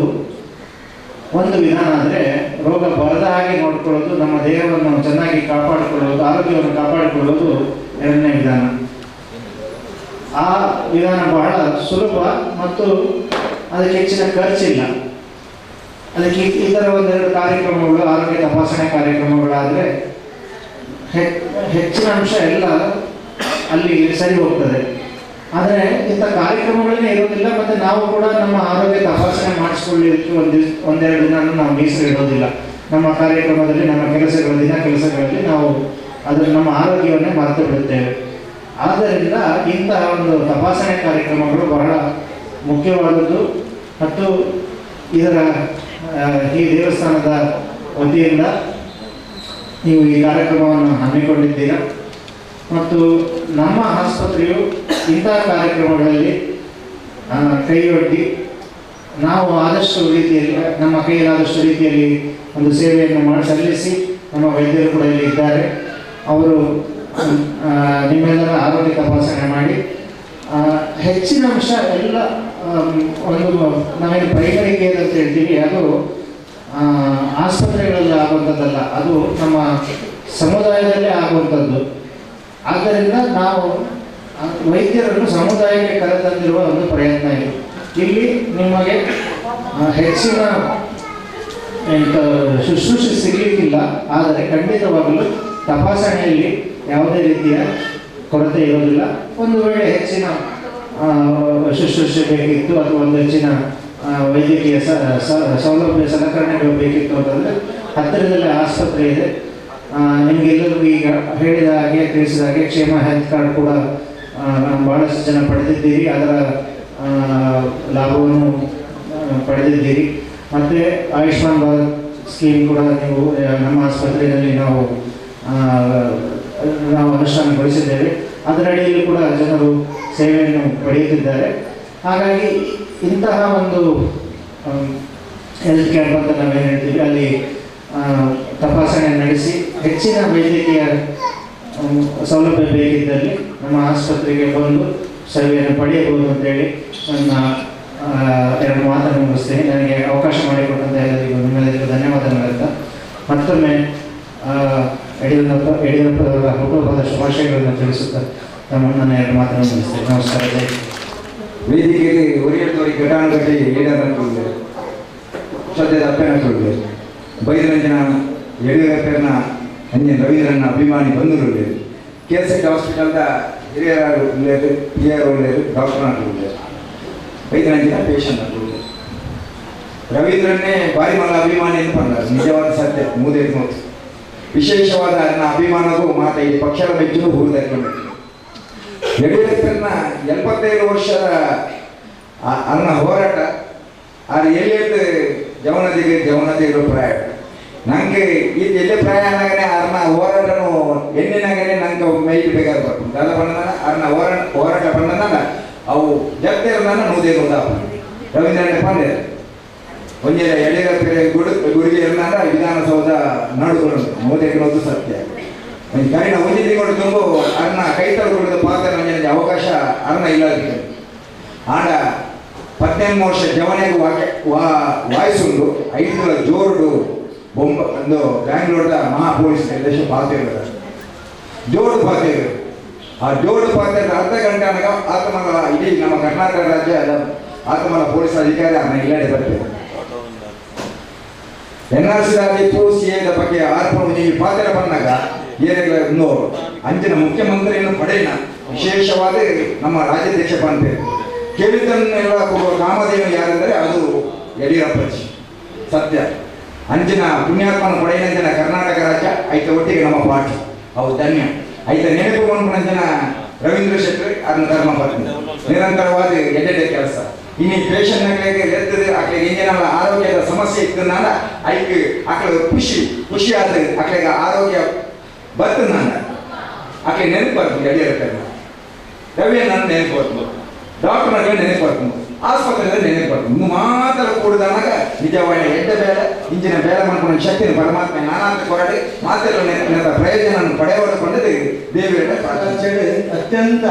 ಒಂದು ವಿಧಾನ ಅಂದರೆ ರೋಗ ಬರದ ಹಾಗೆ ನೋಡ್ಕೊಳ್ಳೋದು, ನಮ್ಮ ದೇಹವನ್ನು ಚೆನ್ನಾಗಿ ಕಾಪಾಡಿಕೊಳ್ಳೋದು, ಆರೋಗ್ಯವನ್ನು ಕಾಪಾಡಿಕೊಳ್ಳೋದು ಎರಡನೇ ವಿಧಾನ. ಆ ವಿಧಾನ ಬಹಳ ಸುಲಭ ಮತ್ತು ಅದಕ್ಕೆ ಹೆಚ್ಚಿನ ಖರ್ಚಿಲ್ಲ. ಅದಕ್ಕೆ ಈ ಥರ ಒಂದೆರಡು ಕಾರ್ಯಕ್ರಮಗಳು, ಆರೋಗ್ಯ ತಪಾಸಣೆ ಕಾರ್ಯಕ್ರಮಗಳಾದರೆ ಹೆಚ್ಚಿನ ಅಂಶ ಎಲ್ಲ ಅಲ್ಲಿ ಸರಿ ಹೋಗ್ತದೆ. ಆದರೆ ಇಂಥ ಕಾರ್ಯಕ್ರಮಗಳನ್ನೇ ಇರೋದಿಲ್ಲ, ಮತ್ತು ನಾವು ಕೂಡ ನಮ್ಮ ಆರೋಗ್ಯ ತಪಾಸಣೆ ಮಾಡಿಸ್ಕೊಳ್ಳಿಕ್ಕೆ ಒಂದೆರಡು ದಿನ ನಾವು ಮೀಸಲಿಡೋದಿಲ್ಲ. ನಮ್ಮ ಕಾರ್ಯಕ್ರಮದಲ್ಲಿ, ನಮ್ಮ ದಿನ ಕೆಲಸಗಳಲ್ಲಿ ನಾವು ನಮ್ಮ ಆರೋಗ್ಯವನ್ನೇ ಮರೆತು ಬಿಡುತ್ತೇವೆ. ಆದ್ದರಿಂದ ಇಂತಹ ಒಂದು ತಪಾಸಣೆ ಕಾರ್ಯಕ್ರಮಗಳು ಬಹಳ ಮುಖ್ಯವಾದದ್ದು. ಮತ್ತು ಈ ದೇವಸ್ಥಾನದ ವತಿಯಿಂದ ನೀವು ಈ ಕಾರ್ಯಕ್ರಮವನ್ನು ಹಮ್ಮಿಕೊಂಡಿದ್ದೀರಾ. ಮತ್ತು ನಮ್ಮ ಆಸ್ಪತ್ರೆಯು ಇಂತಹ ಕಾರ್ಯಕ್ರಮಗಳಲ್ಲಿ ಕೈಯೊಡ್ಡಿ ನಾವು ಆದಷ್ಟು ರೀತಿಯಲ್ಲಿ, ನಮ್ಮ ಕೈಯಲ್ಲಾದಷ್ಟು ರೀತಿಯಲ್ಲಿ ಒಂದು ಸೇವೆಯನ್ನು ಸಲ್ಲಿಸಿ, ನಮ್ಮ ವೈದ್ಯರು ಕೂಡ ಇಲ್ಲಿ ಇದ್ದಾರೆ. ಅವರು ನಿಮ್ಮೆಲ್ಲರ ಆರೋಗ್ಯ ತಪಾಸಣೆ ಮಾಡಿ ಹೆಚ್ಚಿನ ಅಂಶ ಎಲ್ಲ ಒಂದು ನಾವೇನು ಪ್ರೈಮರಿ ಕೇರ್ ಅಂತ ಹೇಳ್ತೀವಿ, ಅದು ಆಸ್ಪತ್ರೆಗಳಲ್ಲಿ ಆಗುವಂಥದ್ದಲ್ಲ, ಅದು ನಮ್ಮ ಸಮುದಾಯದಲ್ಲೇ ಆಗುವಂಥದ್ದು. ಆದ್ದರಿಂದ ನಾವು ವೈದ್ಯರನ್ನು ಸಮುದಾಯಕ್ಕೆ ಕರೆತಂದಿರುವ ಒಂದು ಪ್ರಯತ್ನ ಇದೆ. ಇಲ್ಲಿ ನಿಮಗೆ ಹೆಚ್ಚಿನ ಶುಶ್ರೂಷೆ ಸಿಗಲಿಕ್ಕಿಲ್ಲ, ಆದರೆ ಖಂಡಿತವಾಗಲೂ ತಪಾಸಣೆಯಲ್ಲಿ ಯಾವುದೇ ರೀತಿಯ ಕೊರತೆ ಇರೋದಿಲ್ಲ. ಒಂದು ವೇಳೆ ಹೆಚ್ಚಿನ ಶುಶ್ರೂಷೆ ಬೇಕಿತ್ತು ಅಥವಾ ಒಂದು ಹೆಚ್ಚಿನ ವೈದ್ಯಕೀಯ ಸೌಲಭ್ಯ ಸಲಕರಣೆಗಳು ಬೇಕಿತ್ತು ಅಂತಂದರೆ ಹತ್ತಿರದಲ್ಲೇ ಆಸ್ಪತ್ರೆ ಇದೆ. ನಿಮಗೆಲ್ಲರಿಗೂ ಈಗ ಹೇಳಿದ ಹಾಗೆ, ತಿಳಿಸಿದ ಹಾಗೆ ಕ್ಷೇಮ ಹೆಲ್ತ್ ಕಾರ್ಡ್ ಕೂಡ ಭಾಳಷ್ಟು ಜನ ಪಡೆದಿದ್ದೀರಿ, ಅದರ ಲಾಭವನ್ನು ಪಡೆದಿದ್ದೀರಿ. ಮತ್ತು ಆಯುಷ್ಮಾನ್ ಭಾರತ್ ಸ್ಕೀಮ್ ಕೂಡ ನೀವು ನಮ್ಮ ಆಸ್ಪತ್ರೆಯಲ್ಲಿ ನಾವು ಅನುಷ್ಠಾನಗೊಳಿಸಿದ್ದೇವೆ. ಅದರಡಿಯಲ್ಲಿ ಕೂಡ ಜನರು ಸೇವೆಯನ್ನು ಪಡೆಯುತ್ತಿದ್ದಾರೆ. ಹಾಗಾಗಿ ಇಂತಹ ಒಂದು ಹೆಲ್ತ್ ಕ್ಯಾಂಪ್ ಅಂತ ನಾವೇನು ಹೇಳ್ತೀವಿ, ಅಲ್ಲಿ ತಪಾಸಣೆ ನಡೆಸಿ ಹೆಚ್ಚಿನ ವೈದ್ಯಕೀಯ ಸೌಲಭ್ಯ ಬೇಕಿದ್ದಲ್ಲಿ ನಮ್ಮ ಆಸ್ಪತ್ರೆಗೆ ಬಂದು ಸೇವೆಯನ್ನು ಪಡೆಯಬಹುದು ಅಂತೇಳಿ ನನ್ನ ಎರಡು ಮಾತನ್ನು ಮುಗಿಸ್ತೇನೆ. ನನಗೆ ಅವಕಾಶ ಮಾಡಿಕೊಟ್ಟಂತ ನಿಮ್ಮೆಲ್ಲರಿಗೂ ಧನ್ಯವಾದಗಳಂತ ಮತ್ತೊಮ್ಮೆ ಯಡಿಯೂರಪ್ಪರವರ ಹುಟ್ಟುಹಬ್ಬದ ಶುಭಾಶಯಗಳನ್ನು ತಿಳಿಸುತ್ತಾ ನನ್ನ ಎರಡು ಮಾತನ್ನು ಮುಗಿಸ್ತೇನೆ. ನಮಸ್ಕಾರ. ವೇದಿಕೆಯಲ್ಲಿ ಒರಿಯತ್ತೋರಿ ಘಟಾನುಘಟಿ ಏಡನಂತುಳ್ಳೆ ಸದ್ಯದ ಅಪ್ಪನಂತುಳ್ಳೆ ಬೈರಂಜನ ಯಡಿಯೂರಪ್ಪನ ಅಂಜನ್ ರವೀಂದ್ರನ ಅಭಿಮಾನಿ ಬಂಧುಗಳು KSH ಹಾಸ್ಪಿಟಲ್ದ ಹಿರಿಯರು ಉಳ್ಳೇರು, PR ಉಳ್ಳೇರು, ಡಾಕ್ಟರ್ ಅಂತುಳ್ಳೆ ಬೈರಂಜನ ಪೇಷಂಟ್ ಅಂತುಳ್ಳೆ ರವೀಂದ್ರನ್ನೇ ಬಾರಿ ಮಲ್ಲ ಅಭಿಮಾನಿ ಎಂದು ಬಂದರು. ನಿಜವಾದ ಸತ್ಯ ಮೂದೇರು ನೋಡು. ವಿಶೇಷವಾದ ನನ್ನ ಅಭಿಮಾನಗೂ ಮಾತ ಈ ಪಕ್ಷದ ಮೆಚ್ಚಲು ಹೂಡಿಕೊಂಡು ಯಡಿಯೂರಪ್ಪನ 75 ವರ್ಷದ ಅನ್ನ ಹೋರಾಟ ಅದು ಎಲ್ಲಿಯದ್ದು ಜವನದಿಗೆ ಪ್ರಯಾಣ ನಂಗೆ ಇದು ಎಲ್ಲಿ ಪ್ರಯಾಣಗನೆ ಅರ್ನ ಹೋರಾಟನು ಎಣ್ಣಿನಾಗನೆ ನಂಗೆ ಮೈಲಿ ಬೇಕಾದ ಬರ್ತೀನಿ ದಳ ಬಂದನ ಅರ್ನ ಹೋರಾಟ ಬಂದನ ಅವು ಜಗತ್ತಿರನ್ನ ನೂದೇನು ರವೀಂದ್ರನಾಥ ಪಾಂಡೆ ಒಂದೇ ಯಡಿಯೂರಪ್ಪ ಗುಡಿಗೆ ಇರನಾರ ವಿಧಾನಸೌಧ ನಡುಗಳು ಮೋದಿಗೆ ಸತ್ಯ ಕರಿನ ಒಂದೇ ತಿಂಗಳು ತುಂಬು ಅರ್ನ ಕೈ ತಗೊಳ್ಳದ ಪಾತ್ರ ನನಗೆ ಅವಕಾಶ ಅರ್ನ ಇಲ್ಲದಿಲ್ಲ ಆಡ 18 ವರ್ಷ ಜವನೆಗೆ ವಾಯಿಸುಂಡು 5 ಜೋರುಡು ಬೊಂಬ ಒಂದು ಬ್ಯಾಂಗ್ಳೂರ್ದ ಮಹಾ ಪೊಲೀಸ್ ನಿರ್ದೇಶಕ ಪಾತ್ರ ಜೋಡು ಪಾತ್ರ ಆ ಜೋಡು ಪಾತ್ರ ಅರ್ಧ ಗಂಟೆ ಅನಗ ಆತಮಲ ಇಡೀ ನಮ್ಮ ಕರ್ನಾಟಕ ರಾಜ್ಯ ಆತಮಲ ಪೊಲೀಸ್ ಅಧಿಕಾರಿ ಅನ್ನ ಇಲ್ಲಡೆ ಬರ್ತೇವೆ NRC ದಾಗಿತ್ತು CA ಬಗ್ಗೆ ಆರೋಪ ನೀವು ಪಾತ್ರ ಬಂದಾಗ ಏನೇನು ಅಂಚಿನ ಮುಖ್ಯಮಂತ್ರಿಯನ್ನು ಪಡೆಯಿನ ವಿಶೇಷವಾದ ನಮ್ಮ ರಾಜ್ಯಾಧ್ಯಕ್ಷ ಬಂದೆ ಕೇಳಿದ್ದನ್ನೆಲ್ಲ ಕೊಡುವ ಕಾಮಧೇನು ಯಾರೆಂದರೆ ಅದು ಯಡಿಯೂರಪ್ಪಜಿ ಸತ್ಯ ಅಂಚಿನ ಪುಣ್ಯಾತ್ಮನ ಪಡೆಯಿನ ಕರ್ನಾಟಕ ರಾಜ್ಯ ಐತ ಒಟ್ಟಿಗೆ ನಮ್ಮ ಪಾಠ ಅವು ಧನ್ಯ ಐತ ನೆನಪು ಮಾಡ್ಕೊಂಡ ರವೀಂದ್ರ ಶೆಟ್ಟಿ ಅದನ್ನ ಧರ್ಮ ಪತ್ನಿ ನಿರಂತರವಾದ ಎಡ್ಡೆ ಕೆಲಸ ಇನ್ನು ಪೇಷಂಟ್ಗಳಿಗೆ ಎತ್ತದೆ ಆಕೆಗೆ ಏನೇನಲ್ಲ ಆರೋಗ್ಯದ ಸಮಸ್ಯೆ ಇತ್ತು ನಾನು ಐಕೆ ಆಕಳ ಖುಷಿ ಆದ ಆಕೆಗೆ ಆರೋಗ್ಯ ಬರ್ತದೆ ನಾನು ಆಕೆ ನೆನಪು ಬರ್ತದೆ ಯಡಿಯೂರಪ್ಪ ರವಿ ನಾನು ನೆನಪು ಬರ್ತದೆ ಡಾಕ್ಟರ್ಗೆ ನೆನಪು ಬರ್ತದೆ ಆಸ್ಪತ್ರೆಯಲ್ಲಿ ನೆನಪು ಬರ್ತದೆ ಇನ್ನು ಮಾತ್ರ ಕೂಡಿದಾಗ ನಿಜವಾದ ಎಡ್ಡ ಬೇಳೆ ಇಂಜಿನ ಬೇಳೆ ಮಾಡ್ಕೊಂಡು ಶಕ್ತಿನ ಪರಮಾತ್ಮ ನಾನಾಂತ ಕೊರಡಿ ಮಾತೆಲ್ಲ ನೆನಪ ಪ್ರಯೋಜನ ಪಡೆಯಬಾರದು ದೇವಿಯ ಅತ್ಯಂತ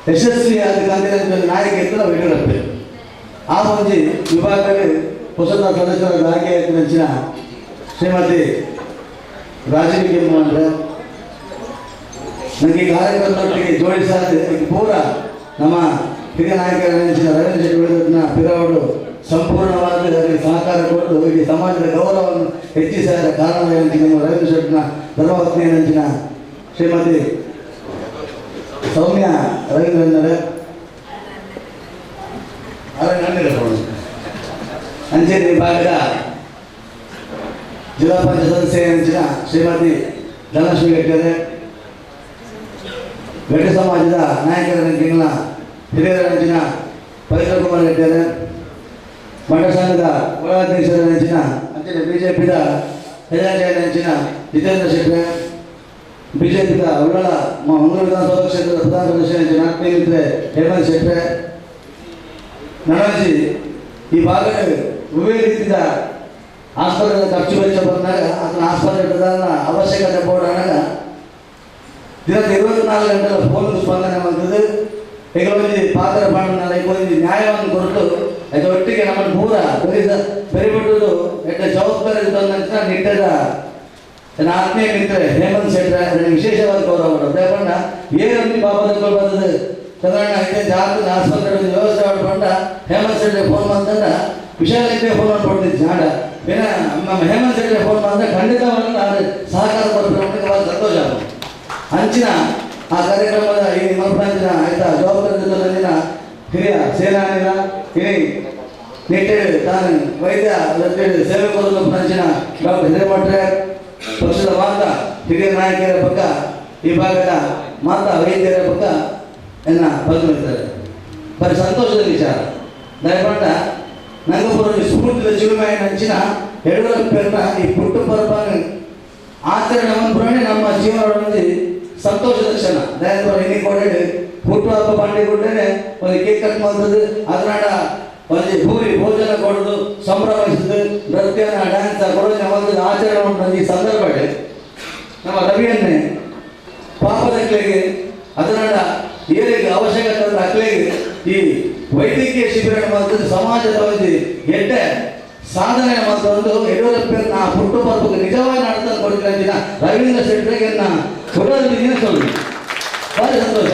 ಯಶಸ್ವಿಯಾದ ನಾಯಕ ಇತ್ತು ನಾವು ಯಡಿಯೂರಪ್ಪ ಆ ಒಂದು ವಿಭಾಗದಲ್ಲಿ ಹೊಸದ ಸದಸ್ಯರಾದ ಆಯ್ಕೆ ನೆಚ್ಚಿನ ಶ್ರೀಮತಿ ರಾಜೀವ್ ಕೆಮ್ಮು ಅಂದರೆ ನನಗೆ ಈ ಕಾರ್ಯಕ್ರಮದೊಟ್ಟಿಗೆ ಜೋಡಿಸಾದ ಪೂರ ನಮ್ಮ ಹಿರಿಯ ನಾಯಕರ ನೆಚ್ಚಿನ ರವೀಂದ್ರ ಶೆಟ್ಟಿ ಪಿರವರು ಸಂಪೂರ್ಣವಾದ ಅದಕ್ಕೆ ಸಹಕಾರ ಕೊಟ್ಟು ಇಡೀ ಸಮಾಜದ ಗೌರವವನ್ನು ಹೆಚ್ಚಿಸಿದ ಕಾರಣ ನಮ್ಮ ರವೀಂದ್ರ ಶೆಟ್ಟಿನ ಧರ್ಮಪತ್ನಿಯ ನೆಚ್ಚಿನ ಶ್ರೀಮತಿ ಸೌಮ್ಯ ರವೀಂದ್ರನವರೇ ಅಂಚೆ ಭಾಗದ ಜಿಲ್ಲಾ ಪಂಚಾಯತ್ ಸದಸ್ಯ ನೆಚ್ಚಿನ ಶ್ರೀಮತಿ ಧನಶ್ರೀ ಗಟ್ಟಿಯವರೇ, ಗಟ್ಟಿ ಸಮಾಜದ ನಾಯಕರ ನೆಚ್ಚಿನ ಹಿರಿಯರ ನೆಚ್ಚಿನ ಪವಿತ್ರ ಕುಮಾರ್ ಗಟ್ಟಿಯವರೇ, ಮಠ ಸಂಘದ ಉಪಾಧ್ಯಕ್ಷರ ನೆಚ್ಚಿನ ಅಂಚನೆ ಬಿಜೆಪಿದ ಹೆಜಾಜಯ ನೆಚ್ಚಿನ ಜಿತೇಂದ್ರ ಶೆಟ್ಟಿ, ಬಿಜೆಪಿದ ಉಳ್ಳಳ ಮಂಗಳೂರು ವಿಧಾನಸಭಾ ಕ್ಷೇತ್ರದ ಪ್ರಧಾನ ಸದಸ್ಯ ನೆಚ್ಚಿನ ಆತ್ಮೀಯಮಿತ್ರೆ ಹೇಮಂತ್ ಶೆಟ್ಟಿ, ನನಜಿ ಈ ಭಾಗದ ವಿವಿಧ ರೀತಿಯ ಆಸ್ಪತ್ರೆ ಖರ್ಚು ವೆಚ್ಚ ಬಂದಾಗ ಅದನ್ನ ಆಸ್ಪತ್ರೆ ಪ್ರಧಾನ ಅವಶ್ಯಕತೆ ಬೋರ್ಡ್ ದಿನದ 24 ಗಂಟೆల ಫೋನ್ ಸ್ಪಂದನೆ ಬಂದದ್ದು ಈಗ ಒಂದು ಪಾತ್ರ ಬಾಣನ ಒಂದು ನ್ಯಾಯವನ್ನು ಕೊಟ್ಟು ಅದು ಒಟ್ಟಿಗೆ ನಮ್ಮನ್ನು ಪೂರ ಬೆರಿಬಿಟ್ಟುದು ಎಟ್ಟ ಜವಾಬ್ದಾರಿ ತಂದಂತ ನಿಟ್ಟದ ನನ್ನ ಆತ್ಮೀಯ ಮಿತ್ರ ಹೇಮಂತ್ ಶೆಟ್ಟಿ ನನಗೆ ವಿಶೇಷವಾದ ಗೌರವ ಬೇಕಂಡ ಏನೊಂದು ಪಾಪದ ಬಂದದ್ದು ಸಾಧಾರಣ ಇದೆ ಜಾಗದ ಆಸ್ಪತ್ರೆ ವ್ಯವಸ್ಥೆ ಮಾಡ್ಕೊಂಡ ಹೇಮಂತ್ ಶೆಟ್ಟಿ ಫೋನ್ ಬಂದಂಡ ವಿಶಾಲಕ್ಕೆ ಫೋನ್ ಮಾಡ್ಕೊಡ್ತಿದ್ದೆ ಜಾಡ ಬೇರೆ ನಮ್ಮ ಹೇಮಂತ್ ಶೆಟ್ಟಿ ಫೋನ್ ಬಂದರೆ ಖಂಡಿತವಾಗಿ ನಾನು ಸಹಕಾರ ಕೊಡಬೇಕು ಭಾಳ ಸಂತೋಷ ಅಂಚಿನ ಆ ಕಾರ್ಯಕ್ರಮದ ಈ ಮರುಪಂಚಿನ ಆಯ್ತಾ ಜವಾಬ್ದಾರಿ ಹಿರಿಯ ಸೇನಾನಿನ ಹಿರಿ ನಿಟ್ಟೆ ತಾನು ವೈದ್ಯ ಸೇವೆ ಕೊಡಲು ಪಂಚಿನ ಡಾಕ್ಟರ್ ಹಿರೇಮಠ್ರೆ ಪಕ್ಷದ ಮಾತ ಹಿರಿಯ ನಾಯಕರ ಪಕ್ಕ ಈ ಭಾಗದ ಮಾತಾ ವೈದ್ಯರ ಪಕ್ಕ ಎನ್ನ ಬದುಕಿರ್ತಾರೆ ಬರೀ ಸಂತೋಷದ ವಿಚಾರ ದಯಪಟ್ಟ ನಂಗಪುರ ಸ್ಫೂರ್ತಿದ ಚಿಲುಮೆಯ ನಂಚಿನ ಯಡಿಯೂರಪ್ಪನ ಈ ಪುಟ್ಟು ಪರ್ಬನ ಆಚರಣೆ ಪುರಾಣಿ ನಮ್ಮ ಜೀವನದಲ್ಲಿ ಸಂತೋಷದ ಕ್ಷಣ ದಯಪುರ ಎಣ್ಣೆ ಕೊಡಲಿ ಹುಟ್ಟುಹಬ್ಬ ಬಂಡಿ ಕೊಟ್ಟರೆ ಒಂದು ಕೇಕ್ ಕಟ್ ಮಾಡ್ತದೆ ಅದರಾಡ ಒಂದು ಭೂರಿ ಭೋಜನ ಕೊಡೋದು ಸಂಭ್ರಮಿಸಿದ್ದು ನೃತ್ಯನ ಡ್ಯಾನ್ಸ್ ಕೊಡೋದು ಒಂದು ಆಚರಣೆ ಉಂಟು ಈ ಸಂದರ್ಭದಲ್ಲಿ ನಮ್ಮ ರವಿಯನ್ನೇ ಪಾಪದಕ್ಕೆಗೆ ಅದರಾಡ ಏರಿಗೆ ಅವಶ್ಯಕತೆ ಅಂದ್ರೆ ಅಕ್ಲೆಗೆ ಈ ವೈದ್ಯಕೀಯ ಶಿಬಿರ ಮತ್ತು ಸಮಾಜದ ಒಂದು ಎಡ್ಡೆ ಸಾಧನೆ ಮತ್ತು ಯಡಿಯೂರಪ್ಪನ ಆ ಹುಟ್ಟುಹಬ್ಬಕ್ಕೆ ನಿಜವಾಗಿ ನಡೆತ ಕೊಡ್ತಿದ್ದ ರವೀಂದ್ರ ಶೆಟ್ಟಿಗೆ ಕೊಡೋದಿನ சொல்லு ಭಾರಿ ಸಂತೋಷ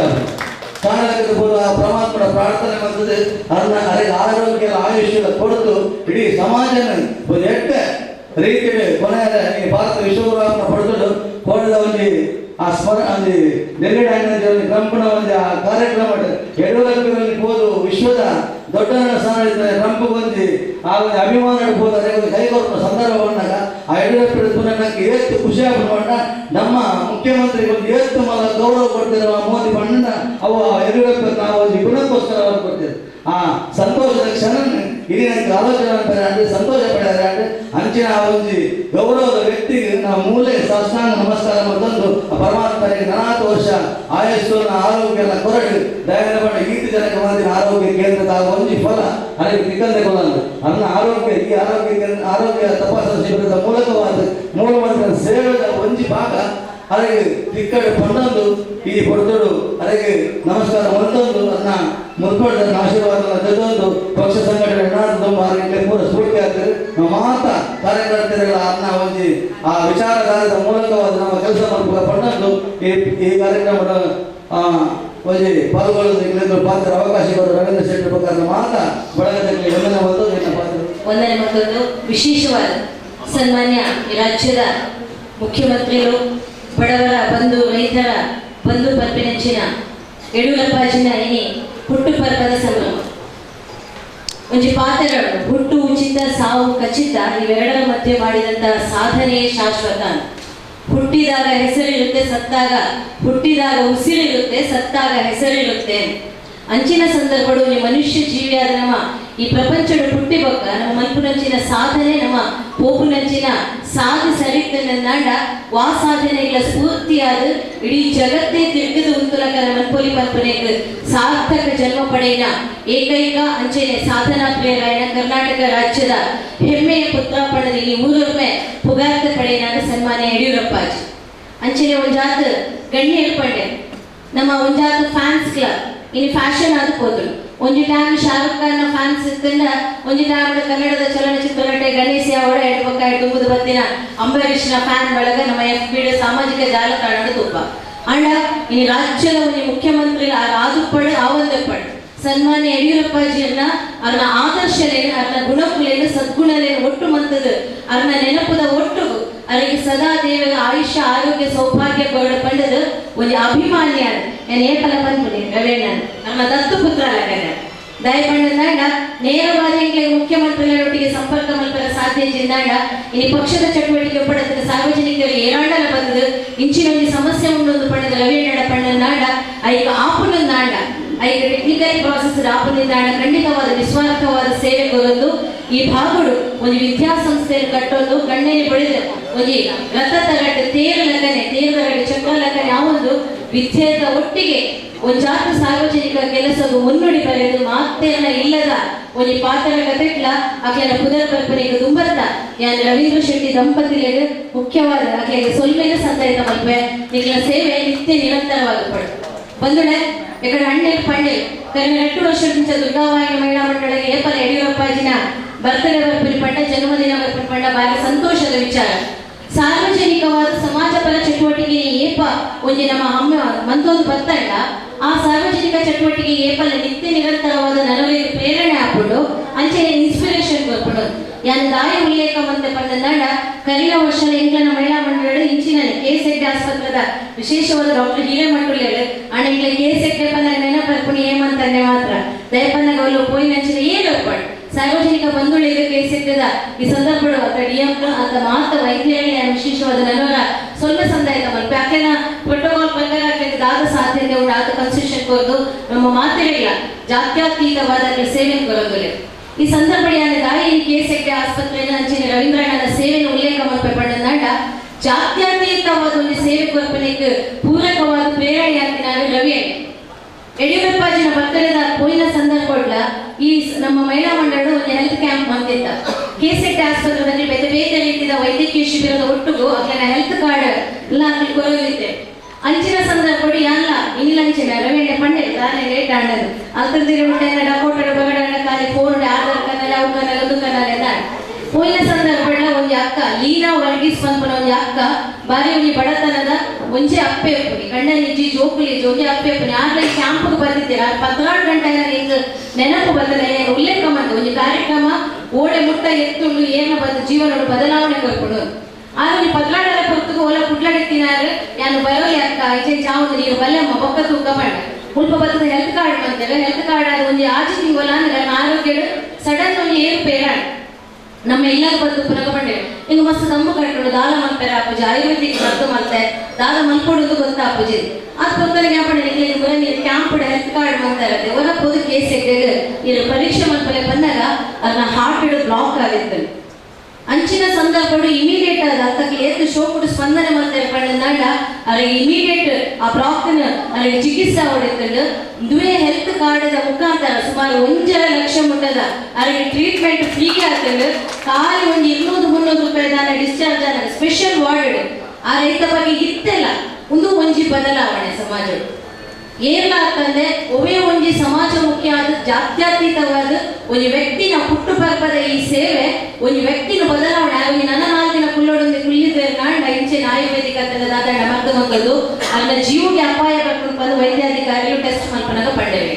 ಕಾರಣಕ್ಕಿರ್ಬೋದು ಆ ಪರಮಾತ್ಮನ ಪ್ರಾರ್ಥನೆ ಮಾಡ್ತದೆ ಅದನ್ನ ಅದಕ್ಕೆ ಆರೋಗ್ಯ ಆಯುಷ್ಯ ಕೊಡುತ್ತು ಇಡೀ ಸಮಾಜನ ಒಂದು ಎಡ್ಡೆ ರೀತಿಯಲ್ಲಿ ಕೊನೆಯ ಈ ಭಾರತ ವಿಶ್ವಗುರುನ ಪಡೆದು ಕೋಣದ ಒಂದು ಆ ಸ್ಮರ ಒಂದು ನೆಲ್ಲಿಡ ಕಂಪನ ಒಂದು ಆ ಕಾರ್ಯಕ್ರಮ ಯಡಿಯೂರಪ್ಪನಲ್ಲಿ ಹೋದು ವಿಶ್ವದ ದೊಡ್ಡ ಸ್ಥಾನ ರಂಪು ಬಂದು ಆ ಒಂದು ಅಭಿಮಾನ ಇಡ್ಬೋದು ಅದೇ ಒಂದು ಕೈಗೊಳ್ಳುವ ಸಂದರ್ಭ ಬಂದಾಗ ಆ ಯಡಿಯೂರಪ್ಪ ನನಗೆ ಎಷ್ಟು ಖುಷಿ ಆಗ್ಕೊಂಡ ನಮ್ಮ ಮುಖ್ಯಮಂತ್ರಿ ಒಂದು ಎಷ್ಟು ಗೌರವ ಕೊಡ್ತಿರೋ ಮೋದಿ ಬಣ್ಣ ಅವು ಯಡಿಯೂರಪ್ಪ ನಾವು ಒಂದು ಗುಣಕ್ಕೋಸ್ಕರ ಅವರು ಕೊಡ್ತೇವೆ ಆ ಸಂತೋಷದ ಕ್ಷಣ ಇಡೀ ನನಗೆ ಆಲೋಚನೆ ಅಂತಾರೆ ಅಂದರೆ ಸಂತೋಷ ಪಡ್ಯಾರೆ ಅಂದರೆ ಅಂಚಿನ ಆ ಒಂದು ಗೌರವದ ವ್ಯಕ್ತಿಗೆ ನಾವು ಮೂಲೆ ಸಾಷ್ಟಾಂಗ ನಮಸ್ಕಾರ ತಂದು ಪರಮಾತ್ಮನಿಗೆ 40 ವರ್ಷ ಆಯಸ್ಸನ್ನು ಆರೋಗ್ಯನ ಕೊರಡು ದಯನ ಬಣ್ಣ ಈತ ಜನಕ್ಕೆ ಬಂದಿನ ಆರೋಗ್ಯ ಕೇಂದ್ರದ ಒಂದು ಫಲ ಅದಕ್ಕೆ ತಿಕ್ಕಂದೆ ಕೊಲ್ಲಂದು ಅನ್ನ ಆರೋಗ್ಯ ಈ ಆರೋಗ್ಯ ತಪಾಸಣಾ ಶಿಬಿರದ ಮೂಲಕವಾದ ಮೂಲಮಂತ್ರ ಸೇವೆದ ಒಂಜಿ ಭಾಗ ಅದಕ್ಕೆ ತಿಕ್ಕಡೆ ಕೊಂಡೊಂದು ಈ ಪೊಡ್ತೋಡು ಅದಕ್ಕೆ ನಮಸ್ಕಾರ ಹೊಂದೊಂದು ಅದನ್ನ ಮುರ್ಕೊಳ್ದ ಆಶೀರ್ವಾದ ತೆಗೆದೊಂದು ಪಕ್ಷ ಸಂಘಟನೆ ಮಾರ್ಗಕ್ಕೆ ಪೂರ ಸ್ಫೂರ್ತಿ ಆಗ್ತದೆ ನಾವು ಮಾತ್ರ ಕಾರ್ಯಕರ್ತರುಗಳ ಅದನ್ನ ಒಂದು ಆ ವಿಚಾರಧಾರದ ಮೂಲಕವಾದ ನಮ್ಮ ಕೆಲಸ ಮಾಡ್ಕೊಂಡು ಕೊಂಡೊಂದು ಈ ಕಾರ್ಯಕ್ರಮದ ಒಂದು ಪಾಲ್ಗೊಳ್ಳೋದು ಪಾತ್ರ ಅವಕಾಶ ರವೀಂದ್ರ ಶೆಟ್ಟಿ ಪ್ರಕಾರ ಮಾತ್ರ ಬಳಗದಲ್ಲಿ ವಂದನೆ ಬಂದು ನಿನ್ನ ಪಾತ್ರ ವಂದನೆ ಮತ್ತೊಂದು ವಿಶೇಷವಾದ ಸನ್ಮಾನ್ಯ ರಾಜ್ಯದ ಮುಖ್ಯಮಂತ್ರಿಗಳು ಬಡವರ ಬಂಧು ರೈತರ ಬಂಧು ಪರ್ಪಿನೆಂಚಿನ ಯಡಿಯೂರಪ್ಪಾಜಿನ ಇನಿ ಹುಟ್ಟು ಪರ್ವದ ಸಂಭ್ರಮ ಒಂಜಿ ಪಾತ್ರಗಳು ಹುಟ್ಟು ಉಚಿತ ಸಾವು ಖಚಿತ ಇವೆರಡರ ಮಧ್ಯೆ ಮಾಡಿದಂತಹ ಸಾಧನೆಯೇ ಶಾಶ್ವತ. ಹುಟ್ಟಿದಾಗ ಹೆಸರಿರುತ್ತೆ, ಸತ್ತಾಗ ಹುಟ್ಟಿದಾಗ ಉಸಿರಿರುತ್ತೆ, ಸತ್ತಾಗ ಹೆಸರಿರುತ್ತೆ. ಅಂಚಿನ ಸಂದರ್ಭಗಳು ನಿಮ್ಮ ಮನುಷ್ಯ ಜೀವಿಯಾದ ನಮ್ಮ ಈ ಪ್ರಪಂಚದ ಹುಟ್ಟಿ ಬೊಕ್ಕ ನಮ್ಮ ಮನ್ಪುನಂಚಿನ ಸಾಧನೆ ನಮ್ಮ ಪೋಪುನಂಚಿನ ಸಾಧು ಸರಿತನಾಂಡ ವಾ ಸಾಧನೆಗಳ ಸ್ಫೂರ್ತಿಯಾದ ಇಡೀ ಜಗತ್ತೇ ತಿರುಗದ ಉಂತುಲಕರ ಮನ್ಪೊಲಿ ಕಲ್ಪನೆಗೆ ಸಾರ್ಥಕ ಜನ್ಮ ಪಡೆಯಿನ ಏಕೈಕ ಅಂಚೆನೆ ಸಾಧನಾ ಪ್ರಿಯರಾಯಣ ಕರ್ನಾಟಕ ರಾಜ್ಯದ ಹೆಮ್ಮೆಯ ಪುತ್ರಾಪಣದ ಈ 3 ರೂಪಾಯಿ ಪುಗಾರ್ಥ ಪಡೆಯಿನ ಸನ್ಮಾನ್ಯ ಯಡಿಯೂರಪ್ಪಾಜಿ ಅಂಚೆನೆ ಒಂಜಾತ ಗಣ್ಯ ಏರ್ಪಡೆ ನಮ್ಮ ಒಂಜಾತ ಫ್ಯಾನ್ಸ್ ಕ್ಲಬ್ ಇನ್ನು ಫ್ಯಾಷನ್ ಆದ ಹೋದ್ರು ಒಂಜಿ ಟೈಮ್ ಶಾರುಖ್ ಖಾನ್ ಫ್ಯಾನ್ಸ್ ಇತ್ತಂಡ ಒಂಜಿ ಟೈಮ್ ಕನ್ನಡದ ಚಲನಚಿತ್ರ ನಟ ಗಣೇಶ್ ಅವರ ಎಡಪಕ್ಕ ತುಂಬುದು ಬತ್ತಿನ ಅಂಬರೀಷ್ನ ಫ್ಯಾನ್ ಬಳಗ ನಮ್ಮ FB ಸಾಮಾಜಿಕ ಜಾಲತಾಣದ ತುಪ್ಪ ಅಂಡ ಈ ರಾಜ್ಯದ ಒಂದು ಮುಖ್ಯಮಂತ್ರಿ ಆದುಪಡ ಆವಂದಪಡ ಸನ್ಮಾನ್ಯ ಯಡಿಯೂರಪ್ಪಾಜಿಯನ್ನ ಅವರ ಆದರ್ಶಲೇನು ಅವರ ಗುಣಕುಲೇನು ಸದ್ಗುಣಲೇನು ಒಟ್ಟು ಮಂತದ ಅವರ ನೆನಪುದ ಒಟ್ಟು ಅವರಿಗೆ ಸದಾ ದೇವರ ಆಯುಷ್ಯ ಆರೋಗ್ಯ ಸೌಭಾಗ್ಯ ಪಂಡದ ಒಂದು ಅಭಿಮಾನಿಯಾದ ನಾನು ಏಪಲ ಬಂದ್ಬಿಡಿ ರವೇಣ ನಮ್ಮ ದತ್ತು ಪುತ್ರ ಅಲ್ಲ ದಯಪಂಡ ನೇರವಾದ ಮುಖ್ಯಮಂತ್ರಿಗಳೊಟ್ಟಿಗೆ ಸಂಪರ್ಕ ಮಲ್ಪರ ಸಾಧ್ಯ ಜಿಂದಾಂಡ ಇನ್ನು ಪಕ್ಷದ ಚಟುವಟಿಕೆ ಪಡೆದ ಸಾರ್ವಜನಿಕರಿಗೆ ಏರಾಂಡಲ ಬಂದದು ಇಂಚಿನ ಒಂದು ಸಮಸ್ಯೆ ಉಂಟೊಂದು ಪಡೆದ ರವೇಣ ಪಂಡ ಐಕ ಆಪುನಂದಾಂಡ ಐಕ ಟೆಕ್ನಿಕಲ್ ಪ್ರಾಸೆಸ್ ಆಪುನಿಂದಾಂಡ ಖಂಡಿತವಾದ ನಿಸ್ವಾರ್ಥವಾದ ಸೇವೆ ಕೊರೊಂದು ಈ ಭಾಗಗಳು ಒಂದು ವಿದ್ಯಾಸಂಸ್ಥೆಯನ್ನು ಕಟ್ಟೊಂದು ಕಣ್ಣೇನೆ ಬಳಿದ ಒಂದು ರಥದ ಗಡ್ಡೆ ತೇರದ ಗಡ್ಡೆ ಚಕ್ರ ಲಕ್ಕನೆ ಆ ಒಂದು ವಿದ್ಯೆಯ ಒಟ್ಟಿಗೆ ಒಂದು ಜಾತ ಸಾರ್ವಜನಿಕ ಕೆಲಸವು ಮುನ್ನುಡಿ ಬರೆದು ಮಾತೇನ ಇಲ್ಲದ ಒಂದು ಪಾತ್ರ ಕಥೆಗಳ ಅಕ್ಲೆನ ಪುನರ್ ಕಲ್ಪನೆಗೆ ತುಂಬತ್ತ ಯಾನ್ ರವೀಂದ್ರ ಶೆಟ್ಟಿ ದಂಪತಿಗಳು ಮುಖ್ಯವಾದ ಅಕ್ಲೆಗೆ ಸೊಲ್ಮೆನ ಸಂತೈತ ಮಲ್ಪೆ ನಿಗಳ ಸೇವೆ ನಿತ್ಯ ನಿರಂತರವಾಗಿ ಪಡು ಬಂದುಡೆ ఇక్కడ ಹಣ್ಣೆಲ್ ಪಂಡೆಲ್ ಕರೆನ 2 ವರ್ಷದಿಂದ ದುರ್ಗಾವಾಹಿನಿ ಮಹಿಳಾ ಮಂಡಳಿಗೆ ಏಪಲ ಯಡಿಯೂರಪ್ಪಾಜಿನ ಬರ್ತ್ಡೇ ಬರ್ಪಣಿ ಪಂಡ ಜನ್ಮದಿನ ಬರ್ಪಣಿ ಪಂಡ ಬಾರಿ ಸಂತೋಷದ ವಿಚಾರ ಸಾರ್ವಜನಿಕವಾದ ಸಮಾಜಪರ ಚಟುವಟಿಕೆ ಏಪ ಒಂಜಿ ನಮ್ಮ ಅಮ್ಮ ಮಂತೊಂದು ಬತ್ತಂಡ ಆ ಸಾರ್ವಜನಿಕ ಚಟುವಟಿಕೆ ಏಪಲ ನಿತ್ಯ ನಿರಂತರವಾದ ನನಗೆ ಪ್ರೇರಣೆ ಹಾಕೊಂಡು ಅಂಚೆ ಇನ್ಸ್ಪಿರೇಷನ್ ಬರ್ಕೊಂಡು ಯಾನ್ ದಾಯ ಉಲ್ಲೇಖ ಮಂತೆ ಪಂಡ ಕರಿಯ ವರ್ಷದ ಎಂಕ್ಲನ ಮಹಿಳಾ ಮಂಡಳಿ ಇಂಚಿನ KS ಹೆಗ್ಡೆ ಆಸ್ಪತ್ರೆದ ವಿಶೇಷವಾದ ಡಾಕ್ಟರ್ ಹಿರೇಮಠುಲೇಳು ಅಣ್ಣ KS ಹೆಗ್ಡೆ ಪಂದ ನೆನಪರ್ಪಣಿ ಏಮಂತಂಡೆ ಮಾತ್ರ ದಯಪಂದಾಗ ಅವಳು ಪೋಯಿನಂಚಿನ ಏನು ಸಾರ್ವಜನಿಕ ಬಂಧುಳಿಗೆ KS ಹೆಗ್ಡೆದ ಈ ಸಂದರ್ಭಗಳು DM ಅಂತ ಮಾತ ವೈದ್ಯರಿಗೆ ವಿಶೇಷವಾದ ನನವರ ಸ್ವಲ್ಪ ಸಂದಾಯದ ಮಲ್ಪೆ ಅಕ್ಕೆನ ಪ್ರೋಟೋಕಾಲ್ ಪ್ರಕಾರ ಅಕ್ಕೆಗೆ ದಾದ ಸಾಧ್ಯತೆ ಉಂಟು ಆದ ಕನ್ಸೆಷನ್ ಕೊರದು ನಮ್ಮ ಮಾತೆಗಳಿಲ್ಲ ಜಾತ್ಯತೀತವಾದ ಸೇವೆ ಕೊರದುಲೆ ಈ ಸಂದರ್ಭದಲ್ಲಿ ದಾಯಿ KS ಹೆಗ್ಡೆ ಆಸ್ಪತ್ರೆಯ ಅಂಚಿನ ರವೀಂದ್ರಣ್ಣನ ಸೇವೆಯನ್ನು ಉಲ್ಲೇಖ ಮಲ್ಪೆ ಪಡೆದ ಜಾತ್ಯತೀತವಾದ ಒಂದು ಸೇವೆ ಕೊರಪನೆಗೆ ಪೂರಕವಾದ ಪ್ರೇರಣೆಯಾಗಿ ನಾನು ರವಿ ಯಡಿಯೂರಪ್ಪಾಜಿನ ಬರ್ತಡೇದ ಪೋಯಿನ ಸಂದರ್ಭ ಈ ನಮ್ಮ ಮಹಿಳಾ ಮಂಡಳ ಒಂದು ಹೆಲ್ತ್ ಕ್ಯಾಂಪ್ ಬಂದಿದ್ದ KS ಹೆಗ್ಡೆ ಆಸ್ಪತ್ರೆಯಲ್ಲಿ ಬೇರೆ ಬೇರೆ ರೀತಿಯ ವೈದ್ಯಕೀಯ ಶಿಬಿರದ ಒಟ್ಟಿಗೂ ಅಲ್ಲಿನ ಹೆಲ್ತ್ ಕಾರ್ಡ್ ಎಲ್ಲ ಅಲ್ಲಿ ಕೊರಲಿದ್ದೆ ಅಂಚಿನ ಸಂದರ್ಭ ಯಾನ್ಲ ಇನ್ನಿಲ್ಲ ಅಂಚಿನ ರವೇಣೆ ಪಂಡೆ ತಾನೇ ಲೇಟ್ ಆಡದು ಅಂತರ್ದಿರ ಮುಟ್ಟೆನ ಡಕೋಟಡ ಬಗಡಣ್ಣ ಕಾಲಿ ಫೋನ್ ಆಧಾರ್ ಕನ್ನಡ ಅವು ಕನ್ನಡ ಅದು ಕನ್ನಡ ಪೋಯಿನ ಸಂದರ್ಭ ಒಂದು ಅಕ್ಕ ಲೀನಾ ವರ್ಗೀಸ್ ಪಂಪನ ಒಂದು ಅಕ್ಕ ಬಾರಿ ಒಂದು ಬಡತನದ ಒಂಜೆ ಅಪ್ಪೆ ಒಪ್ಪುನಿ ಗಂಡ ನಿಜ್ಜಿ ಜೋಕುಲಿ ಜೋಗಿ ಅಪ್ಪೆ ಒಪ್ಪುನಿ ಆದ್ರೆ ಕ್ಯಾಂಪ್ಗೆ ಬಂದಿದ್ದೀರಾ 16 ಗಂಟೆ ಹಿಂಗೆ ನೆನಪು ಬಂದದ ಏನು ಉಲ್ಲೇಖ ಬಂದ ಒಂದು ಕಾರ್ಯಕ್ರಮ ಓಡೆ ಮುಟ್ಟ ಎತ್ತುಂಡು ಏನು ಬಂದು ಜೀವನ ಬದಲಾವಣೆ ಕೊರ್ಕೊಂಡು ಆದ್ರೆ 16 ಹೊತ್ತಿಗೆ ಓಲ ಕುಡ್ಲಾಡಿತ್ತಿನಾರು ನಾನು ಬರೋಲಿ ಅಕ್ಕ ಐಚೆ ಚಾವುದು ನೀರು ಬಲ್ಲೆಮ್ಮ ಬೊಕ್ಕ ತೂಕ ಮಾಡಿ ಮುಲ್ಪ ಬರ್ತದ ಹೆಲ್ತ್ ಕಾರ್ಡ್ ಬಂತೇವೆ ಹೆಲ್ತ್ ಕಾರ್ಡ್ ಅದು ಒಂದು ಆಜಿ ತಿಂಗೋಲ ಅಂದ್ರೆ ಆರೋಗ್ಯ ಸಡನ್ ಒಂದು ಏರುಪೇರ ನಮ್ಮ ಎಲ್ಲರೂ ಬಂದು ಪುನಃ ಬಂಡೆ ಹಿಂಗೆ ಮಸ್ತ್ ದಮ್ಮು ಕಟ್ಟೋದು ದಾದ ಮಲ್ಪೇರ ಅಪ್ಪುಜಿ ಆಯುರ್ವೇದಿಕ್ ಮದ್ದು ಮಲ್ತೆ ದಾದ ಮಲ್ಕೊಡೋದು ಗೊತ್ತಾ ಅಪ್ಪುಜಿ ಅದು ಪಕ್ಕದ ಕ್ಯಾಂಪ್ ನೀವು ಕ್ಯಾಂಪ್ ಹೆಲ್ತ್ ಕಾರ್ಡ್ ಮಾಡ್ತಾ ಇರತ್ತೆ ಹೊರಪೋದು KS ಹೆಗ್ಡೆಗೆ ಇಲ್ಲಿ ಪರೀಕ್ಷೆ ಮಲ್ಪಲೆ ಬಂದಾಗ ಅದನ್ನ ಹಾರ್ಟ್ ಬ್ಲಾಕ್ ಆಗಿತ್ತು ಅಂಚಿನ ಸಂದರ್ಭಗಳು ಇಮಿಡಿಯೇಟ್ ಆದ ಅದಕ್ಕೆ ಏತು ಶೋಕುಡು ಸ್ಪಂದನೆ ಮಾಡ್ತಾರೆ ಪಂಡ ಅವ್ರಿಗೆ ಇಮಿಡಿಯೇಟ್ ಆ ಬ್ಲಾಕ್ನ ಅವ್ರಿಗೆ ಚಿಕಿತ್ಸೆ ಹೊಡಿತಂಡು ದುವೆ ಹೆಲ್ತ್ ಕಾರ್ಡ್ ಮುಖಾಂತರ ಸುಮಾರು 1 ಲಕ್ಷ ಮುಟ್ಟದ ಅವ್ರಿಗೆ ಟ್ರೀಟ್ಮೆಂಟ್ ಫ್ರೀ ಆಗ್ತಂಡು ಖಾಲಿ ಒಂದು 200-300 ರೂಪಾಯಿ ದಾನ ಡಿಸ್ಚಾರ್ಜ್ ಆದ ಸ್ಪೆಷಲ್ ವಾರ್ಡ್ ಆ ರೈತ ಬಗ್ಗೆ ಇತ್ತೆಲ್ಲ ಒಂದು ಒಂಜಿ ಬದಲಾವಣೆ ಸಮಾಜ ಏನಾಗ್ತಂದ್ರೆ ಒವೇ ಒಂಜಿ ಸಮಾಜ ಮುಖ್ಯ ಆದ ಜಾತ್ಯತೀತವಾದ ಒಂದು ವ್ಯಕ್ತಿನ ಹುಟ್ಟು ಬರ್ಪದ ಈ ಸೇವೆ ಒಂದು ವ್ಯಕ್ತಿನ ಬದಲಾವಣೆ ಆಗಿ ನನ್ನ 4 ದಿನ ಕುಲ್ಲೋಡೊಂದು ಕುಲ್ಲಿದ್ದೆ ನಾಂಡ ಇಂಚಿನ ಆಯುರ್ವೇದಿಕ ದಾದಂಡ ಮದ್ದು ಮಕ್ಕಳು ಅದನ್ನ ಜೀವಕ್ಕೆ ಅಪಾಯ ಬರ್ಕೊಂಡು ಬಂದು ವೈದ್ಯಾಧಿಕಾರಿಗಳು ಟೆಸ್ಟ್ ಮಲ್ಪನಾಗ ಪಡೆವೆ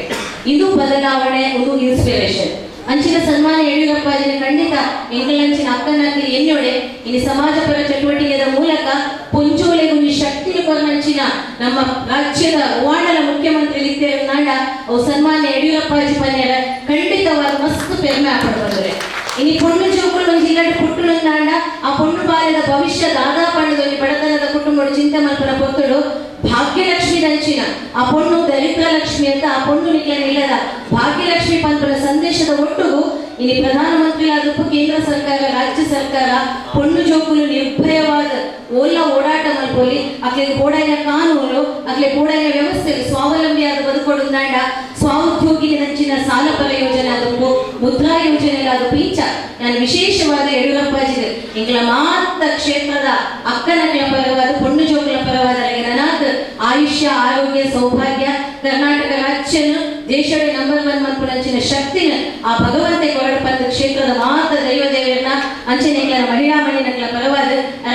ಇದು ಬದಲಾವಣೆ ಒಂದು ಇನ್ಸ್ಪಿರೇಷನ್ ಅಂಚಿನ ಸನ್ಮಾನ ಯಡಿಯೂರಪ್ಪಾಜಿನ ಖಂಡಿತ ಎಂಗಳಂಚಿನ ಅಕ್ಕನಕ್ಕಿ ಎನ್ನೊಡೆ ಇಲ್ಲಿ ಸಮಾಜಪರ ಚಟುವಟಿಕೆಯ ಮೂಲಕ ಪುಂಚೋಲೆ ಒಂದು ಶಕ್ತಿ ಕೊರನಂಚಿನ ನಮ್ಮ ರಾಜ್ಯದ ವಾರ್ಡನ ಮುಖ್ಯಮಂತ್ರಿ ಇದ್ದೇವೆ ನಾಡ ಅವು ಸನ್ಮಾನ್ಯ ಯಡಿಯೂರಪ್ಪಾಜಿ ಪನ್ಯರ ಖಂಡಿತವಾದ ಮಸ್ತ್ ಪೆರ್ಮೆ ಹಾಕೊಂಡು ಬಂದರೆ ಇನ್ನು ಪೊಣ್ಣು ಜೋಕುಲು ಒಂದು ಜಿಲ್ಲೆ ಪುಟ್ಟಳು ನಾಡ ಆ ಪೊಣ್ಣು ಬಾಲ್ಯದ ಭವಿಷ್ಯ ದಾದಾ ಪಣ್ಣದ ಒಂದು ಬಡತನದ ಕುಟುಂಬದ ಚಿಂತೆ ಮಲ್ಪನ ಪೊತ್ತಳು ಭಾಗ್ಯಲಕ್ಷ್ಮಿ ದಂಚಿನ ಆ ಪೊಣ್ಣು ದರಿದ್ರ ಲಕ್ಷ್ಮಿ ಅಂತ ಆ ಪೊಣ್ಣು ನಿಖೇನ ಇಲ್ಲದ ಭಾಗ್ಯಲಕ್ಷ್ಮಿ ಪಂಪನ ಸಂದೇಶದ ಒಟ್ಟಿಗೂ ಇಲ್ಲಿ ಪ್ರಧಾನಮಂತ್ರಿಯಾದ ಕೇಂದ್ರ ಸರ್ಕಾರ ರಾಜ್ಯ ಸರ್ಕಾರ ಪೊಣ್ಣು ಜೋಕುಲು ನಿರ್ಭಯವಾದ ಓಡಾಟ ಮಲ್ಪೋಲಿ ಅಕ್ಲೆ ಬೋಡಾಯಿನ ಕಾನೂನು ಅಕ್ಲೆ ಬೋಡಾಯಿನ ವ್ಯವಸ್ಥೆ ಸ್ವಾವಲಂಬಿಯಾದ ಬದುಕೋಡು ದಾಂಡ ಸ್ವಉದ್ಯೋಗಿ ನಂಚಿನ ಸಾಲ ಪರ ಯೋಜನೆ ಆದವು ಮುದ್ರಾ ಯೋಜನೆ ಆದವು ಇಂಚ ನಾನು ವಿಶೇಷವಾದ ಯಡಿಯೂರಪ್ಪಾಜಿದೆ ಇಂಗ್ಲ ಮಾತ್ರ ಕ್ಷೇತ್ರದ ಅಕ್ಕನಕ್ಲ ಪರವಾದ ಪೊಣ್ಣು ಜೋಕುಲ ಪರವಾದ ನನಾದ ಆಯುಷ್ಯ ಆರೋಗ್ಯ ಸೌಭಾಗ್ಯ ಕರ್ನಾಟಕ ರಾಜ್ಯನು ದೇಶದ ನಂಬರ್ 1 ಮನ್ಪುನಂಚಿನ ಶಕ್ತಿನ ಆ ಭಗವಂತೆ ಕೊರಡಪಂದ ಕ್ಷೇತ್ರದ ಮಾತ ದೈವ ದೇವರನ್ನ ಅಂಚನೆಗಳ ಮಹಿಳಾ ಮಣಿನಗಳ ಪರವಾದ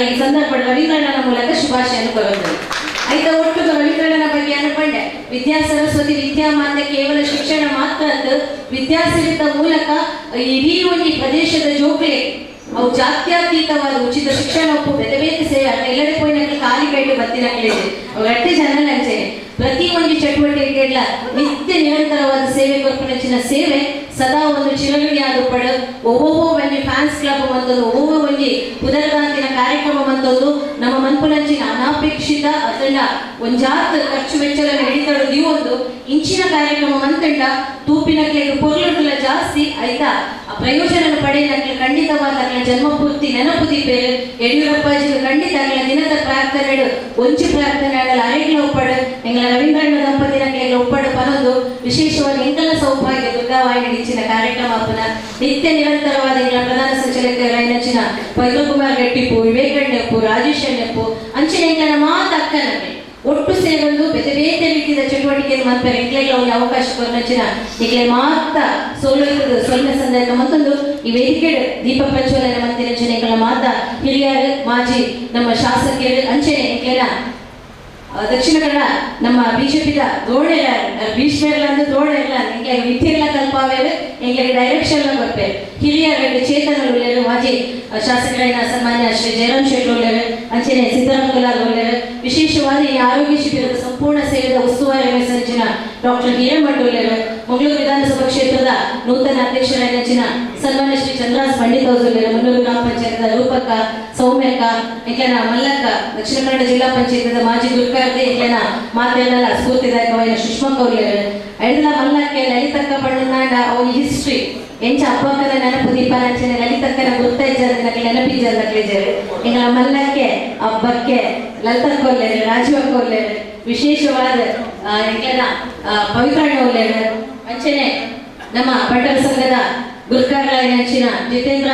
ಈ ಸಂದರ್ಭದ ರವೀಂದ್ರಣ್ಣನ ಮೂಲಕ ಶುಭಾಶಯನ್ನು ಕೊಡುತ್ತದೆ. ಐತ ಒಟ್ಟು ರವೀಂದ್ರಣ್ಣನ ಬಗ್ಗೆ ಅನ್ಕೊಂಡೆ ವಿದ್ಯಾ ಸರಸ್ವತಿ ವಿದ್ಯಾಮಾನ್ಯ ಕೇವಲ ಶಿಕ್ಷಣ ಮಾತ್ರ ವಿದ್ಯಾಸೇವಿತ ಮೂಲಕ ಇಡೀ ಒಂದು ಪ್ರದೇಶದ ಜೋಕ್ಲೆ ಅವು ಜಾತ್ಯತೀತವಾದ ಉಚಿತ ಶಿಕ್ಷಣ ಒಪ್ಪು ಬೇರೆ ಬೇರೆ ಸೇವೆ ಎಲ್ಲೆಡೆ ಪೋಯಿನಕ್ಕೆ ಖಾಲಿ ಕೈಗೆ ಬತ್ತಿನಕ್ಲಿದೆ ಅವ್ರ ಅಟ್ಟೆ ಜನ ಅಂಚೆನೆ ಪ್ರತಿ ಒಂದು ಚಟುವಟಿಕೆಗಳ ನಿತ್ಯ ನಿರಂತರವಾದ ಸೇವೆ ಕೊರ್ಪನಚಿನ ಸೇವೆ ಸದಾ ಒಂದು ಚಿರಋಣಿಯಾದ ಪಡ ಒவ்வೊಬ್ಬ ಒಂದು ಫ್ಯಾನ್ಸ್ ಕ್ಲಬ್ ಮತ್ತೊಂದು ಒவ்வೊಬ್ಬ ಒಂದು ಪುನರ್ಗಾಂತಿನ ಕಾರ್ಯಕ್ರಮ ಮತ್ತೊಂದು ನಮ್ಮ ಮನ್ಪುನಂಚಿನ ಅನಾಪೇಕ್ಷಿತ ಅದನ್ನ ಒಂಜಾತ್ ಖರ್ಚು ವೆಚ್ಚದ ನಡೀತಾಡೋದು ಈ ಒಂದು ಇಂಚಿನ ಕಾರ್ಯಕ್ರಮ ಮಂತಂಡ ತೂಪಿನಕ್ಕೆ ಪೊರ್ಲುಗಳ ಜಾಸ್ತಿ ಆಯ್ತಾ ಪ್ರಯೋಜನ ಪಡೆಯಕ್ಕೆ ಖಂಡಿತವಾದ ಜನ್ಮಪೂರ್ತಿ ನೆನಪು ದಿಪ್ಪೇರು ಯಡಿಯೂರಪ್ಪಾಜಿಗೆ ಖಂಡಿತ ದಿನದ ಪ್ರಾರ್ಥನೆ ಒಂಚಿ ಪ್ರಾರ್ಥನೆ ಅರೆಗಳ ಒಪ್ಪಡ ಎಂಗಳ ರವೀಂದ್ರಣ್ಣ ದಂಪತಿನಕ್ಕೆ ಒಪ್ಪಡ ಪನೊಂದು ವಿಶೇಷವಾಗಿ ಎಂಕಲ ಸೌಭಾಗ್ಯ ದುರ್ಗಾವಾಯಿ ನಡಿಚಿನ ಕಾರ್ಯಕ್ರಮ ನಿತ್ಯ ನಿರಂತರವಾದ ಎಂಗಳ ಪ್ರಧಾನ ಸಂಚಾಲಕರಾಯಿನಚಿನ ಪೈಲಕುಮಾರ್ ಗಟ್ಟಿಪ್ಪು ವಿವೇಕಣ್ಣಪ್ಪು ರಾಜೇಶ್ ಅಣ್ಣಪ್ಪು ಅಂಚಿನ ಎಂಕನ ಮಾತಕ್ಕನಕ್ಕೆ ಒಟ್ಟು ಸೇರಲು ಬೇರೆ ಬೇರೆ ರೀತಿಯ ಚಟುವಟಿಕೆಯನ್ನು ಮಾಡ್ತಾರೆ ಎಂಕ್ಲೆಗೆ ಒಂದು ಅವಕಾಶ ಕೊರಚಿನ ಈಗಲೇ ಮಾತ್ರ ಸೋಲೋಯ್ತದ ಸೊಲ್ಮೆ ಸಂದರ್ಭ ಮತ್ತೊಂದು ಈ ವೇದಿಕೆ ದೀಪ ಪ್ರಜ್ವಲನ ಮಂದಿರ ಜನಗಳ ಮಾತ ಹಿರಿಯರು ಮಾಜಿ ನಮ್ಮ ಶಾಸಕರು ಅಂಚನೆ ಎಂಕ್ಲೆನ ದಕ್ಷಿಣ ಕನ್ನಡ ನಮ್ಮ ಬಿಜೆಪಿದ ದೋಣೆಲ್ಲ ಭೀಷ್ಮೆಲ್ಲ ಅಂದ್ರೆ ದೋಣೆಲ್ಲ ಎಂಕ್ಲೆ ವಿದ್ಯೆಲ್ಲ ಕಲ್ಪಾವೇವೆ ಎಂಕ್ಲೆಗೆ ಡೈರೆಕ್ಷನ್ ಬರ್ಪೆ ಹಿರಿಯರು ಚೇತನ ಉಳ್ಳರು ಮಾಜಿ ಶಾಸಕರಾದ ಸನ್ಮಾನ್ಯ ಶ್ರೀ ಜಯರಾಮ್ ಶೆಟ್ಟಿ ಉಳ್ಳರು ಅಂಚನೆ ಸಿದ್ದರಾಮ ಕುಲಾರ್ ಉಳ್ಳರು ವಿಶೇಷವಾಗಿ ಈ ಆರೋಗ್ಯ ಶಿಬಿರದ ಸಂಪೂರ್ಣ ಸೇವೆದ ಉಸ್ತುವಾರಿ ವಹಿಸಿನ ಡಾಕ್ಟರ್ ಹಿರೇಮಠ ಉಳ್ಳರು ಮಂಗಳೂರು ವಿಧಾನಸಭಾ ಕ್ಷೇತ್ರದ ನೂತನ ಅಧ್ಯಕ್ಷರಾದ ಸನ್ಮಾನ್ಯ ಶ್ರೀ ಚಂದ್ರಾಸ್ ಪಂಡಿತ್ ಉಳ್ಳರು ಮುನ್ನೂರು ಗ್ರಾಮ ಪಂಚಾಯತ್ನ ರೂಪಕ್ಕ ಸೌಮ್ಯಕ್ಕ ಎಂಕ್ಲೆನ ಮಲ್ಲಕ್ಕ ದಕ್ಷಿಣ ಕನ್ನಡ ಜಿಲ್ಲಾ ಪಂಚಾಯತ್ನ ಮಾಜಿ ದುರ್ಗಾರ್ದೆ ಎಂಕ್ಲೆನ ಮಾತೆಲ್ಲ ಸ್ಫೂರ್ತಿದಾಯಕವಾದ ಸುಷ್ಮಕ್ಕ ಉಳ್ಳರು ಎಲ್ಲ ಮಲ್ಲಕ್ಕೆ ಲಲಿತಕ್ಕ ಬಣ್ಣನಾಡ ಅವನ ಹಿಸ್ಟ್ರಿ ಎಂಚ ಅಪ್ಪಕ್ಕನ ನೆನಪು ದೀಪಾರಂಚನೆ ಲಲಿತಕ್ಕನ ಗುರ್ತೈಜಕ್ಕೆ ನೆನಪಿಜಾರೆ ಎಂಗಳ ಮಲ್ಲಕ್ಕೆ ಹಬ್ಬಕ್ಕೆ ಲಲಿತಕ್ಕ ಒಲ್ಲೇರು ರಾಜೀವಕ್ಕ ಒಲ್ಲೇರು ವಿಶೇಷವಾದ ಎಂಕ್ಲೆನ ಪವಿತ್ರಣ್ಣ ಒಲ್ಲೇರು ಅಂಚನೆ ನಮ್ಮ ಪಟ್ಟಣ ಸಂಘದ ಗುರುಕಾರಚಿನ ಜಿತೇಂದ್ರ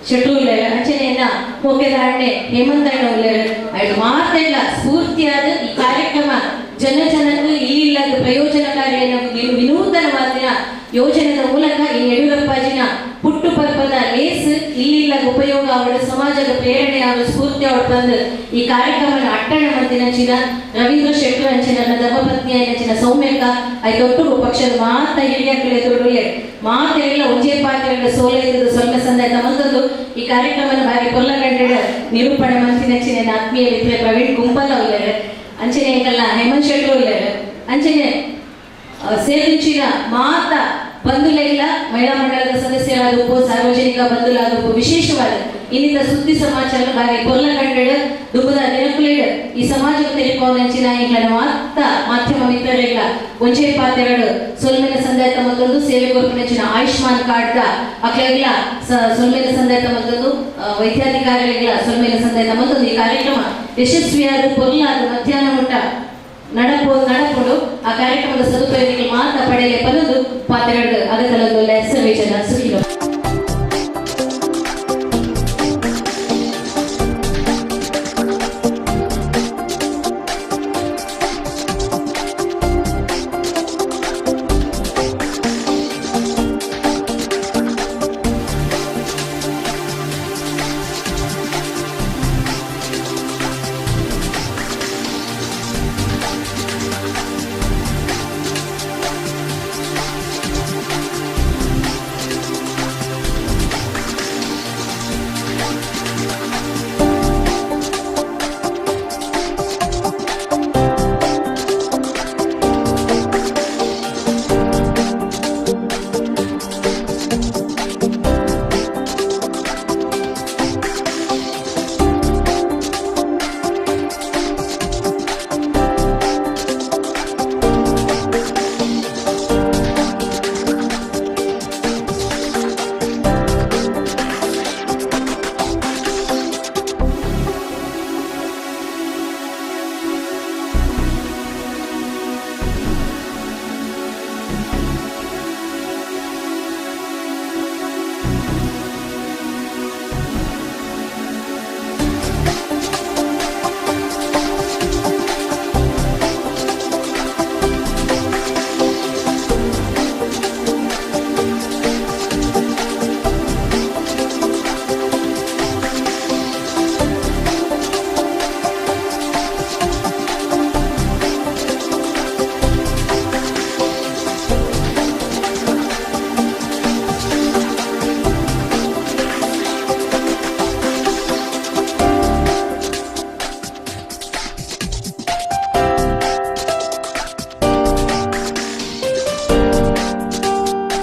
ಶೆಟ್ರು ಉಳ್ಳೇರು ಅಂಚನೆಯನ್ನ ಮುಖ್ಯಧಾರಣೆ ಹೇಮಂತಣ್ಣ ಉಳ್ಳೇರು ಅದು ಮಾತೆಲ್ಲ ಸ್ಫೂರ್ತಿಯಾದ ಈ ಕಾರ್ಯಕ್ರಮ ಜನಜನಕ್ಕೂ ಇಲ್ಲಿಲ್ಲದ ಪ್ರಯೋಜನಕಾರಿಯನ್ನು ವಿನೂತನವಾದ ಯೋಜನೆಯ ಮೂಲಕ ಈ ಯಡಿಯೂರಪ್ಪಾಜಿನ ಪುಟ್ಟು ಪರ್ಪದ ಲೇಸ್ ಇಲ್ಲಿಲ್ಲದ ಉಪಯೋಗ ಅವಳ ಸಮಾಜದ ಪ್ರೇರಣೆ ಅವಳ ಸ್ಫೂರ್ತಿ ಅವಳು ತಂದು ಈ ಕಾರ್ಯಕ್ರಮನ ಅಟ್ಟಣ ಮಂದಿನಂಚಿನ ರವೀಂದ್ರ ಶೆಟ್ರು ಅಂಚಿನ ಧರ್ಮಪತ್ನಿ ಅಂಚಿನ ಸೌಮ್ಯಕ್ಕ ಐದೊಟ್ಟು ಪಕ್ಷದ ಮಾತ ಹಿರಿಯಕ್ಕಳೆ ದೊಡ್ಡ ಮಾತೆಲ್ಲ ಒಂಜೇ ಪಾತ್ರೆಗಳ ಸೋಲೈದ ಸೊಲ್ಮೆ ಸಂದಾಯ ಮತ್ತೊಂದು ಈ ಕಾರ್ಯಕ್ರಮನ ಬಾರಿ ಕೊಲ್ಲಗಂಡ ನಿರೂಪಣೆ ಮಂದಿನಂಚಿನ ಆತ್ಮೀಯ ಮಿತ್ರ ಪ್ರವೀಣ್ ಗುಂಪಲ್ಲ ಉಳ್ಳರು ಅಂಚನೆ ಎಂಕಲ್ಲ ಹೇಮಂತ್ ಶೆಟ್ರು ಉಳ್ಳರು ಅಂಚನೆ ಸೇರಿಂಚಿನ ಮಾತ ಬಂಧುಲೆಲ್ಲ ಮಹಿಳಾ ಮಂಡಳದ ಸದಸ್ಯರಾದ ಸಾರ್ವಜನಿಕ ಬಂಧುಲಾದ ವಿಶೇಷವಾದ ಇನ್ನಿತ ಸುದ್ದಿ ಸಮಾಚಾರ ಬಾರಿ ಕೊಲ್ಲಗಂಡ ದುಬ್ಬದ ನೆನಪುಲೇಡ ಈ ಸಮಾಜಕ್ಕೆ ತೆರೆಕೊಂಡಂಚಿನ ಎಂಗಳ ಮಾತ ಮಾಧ್ಯಮ ಮಿತ್ರರೆಲ್ಲ ಒಂಚೆ ಪಾತ್ರೆಗಳು ಸೊಲ್ಮೆನ ಸಂದಾಯತ ಮತ್ತೊಂದು ಸೇವೆ ಕೊರ್ಪನಚಿನ ಆಯುಷ್ಮಾನ್ ಕಾರ್ಡ್ ಅಕ್ಲೆಲ್ಲ ಸೊಲ್ಮೆನ ಸಂದಾಯತ ಮತ್ತೊಂದು ವೈದ್ಯಾಧಿಕಾರಿಗಳ ಸೊಲ್ಮೆನ ಸಂದಾಯತ ಮತ್ತೊಂದು ಈ ಕಾರ್ಯಕ್ರಮ ಯಶಸ್ವಿಯಾದ ಪೊರ್ಲಾದ ಮಧ್ಯಾಹ್ನ ಮುಟ್ಟ ನಡಪೋಡು ಆ ಕಾರ್ಯಕ್ರಮದ ಸದುಪಯೋಗಕ್ಕೆ ಮಾತ್ರ ಪಡೆಯಲೇ ಪಡೆದು ಪಾತ್ರೆಗಳು ಅಗತಲೊಂದು ಸರ್ವೇ ಜನ ಸುಖಿಗಳು.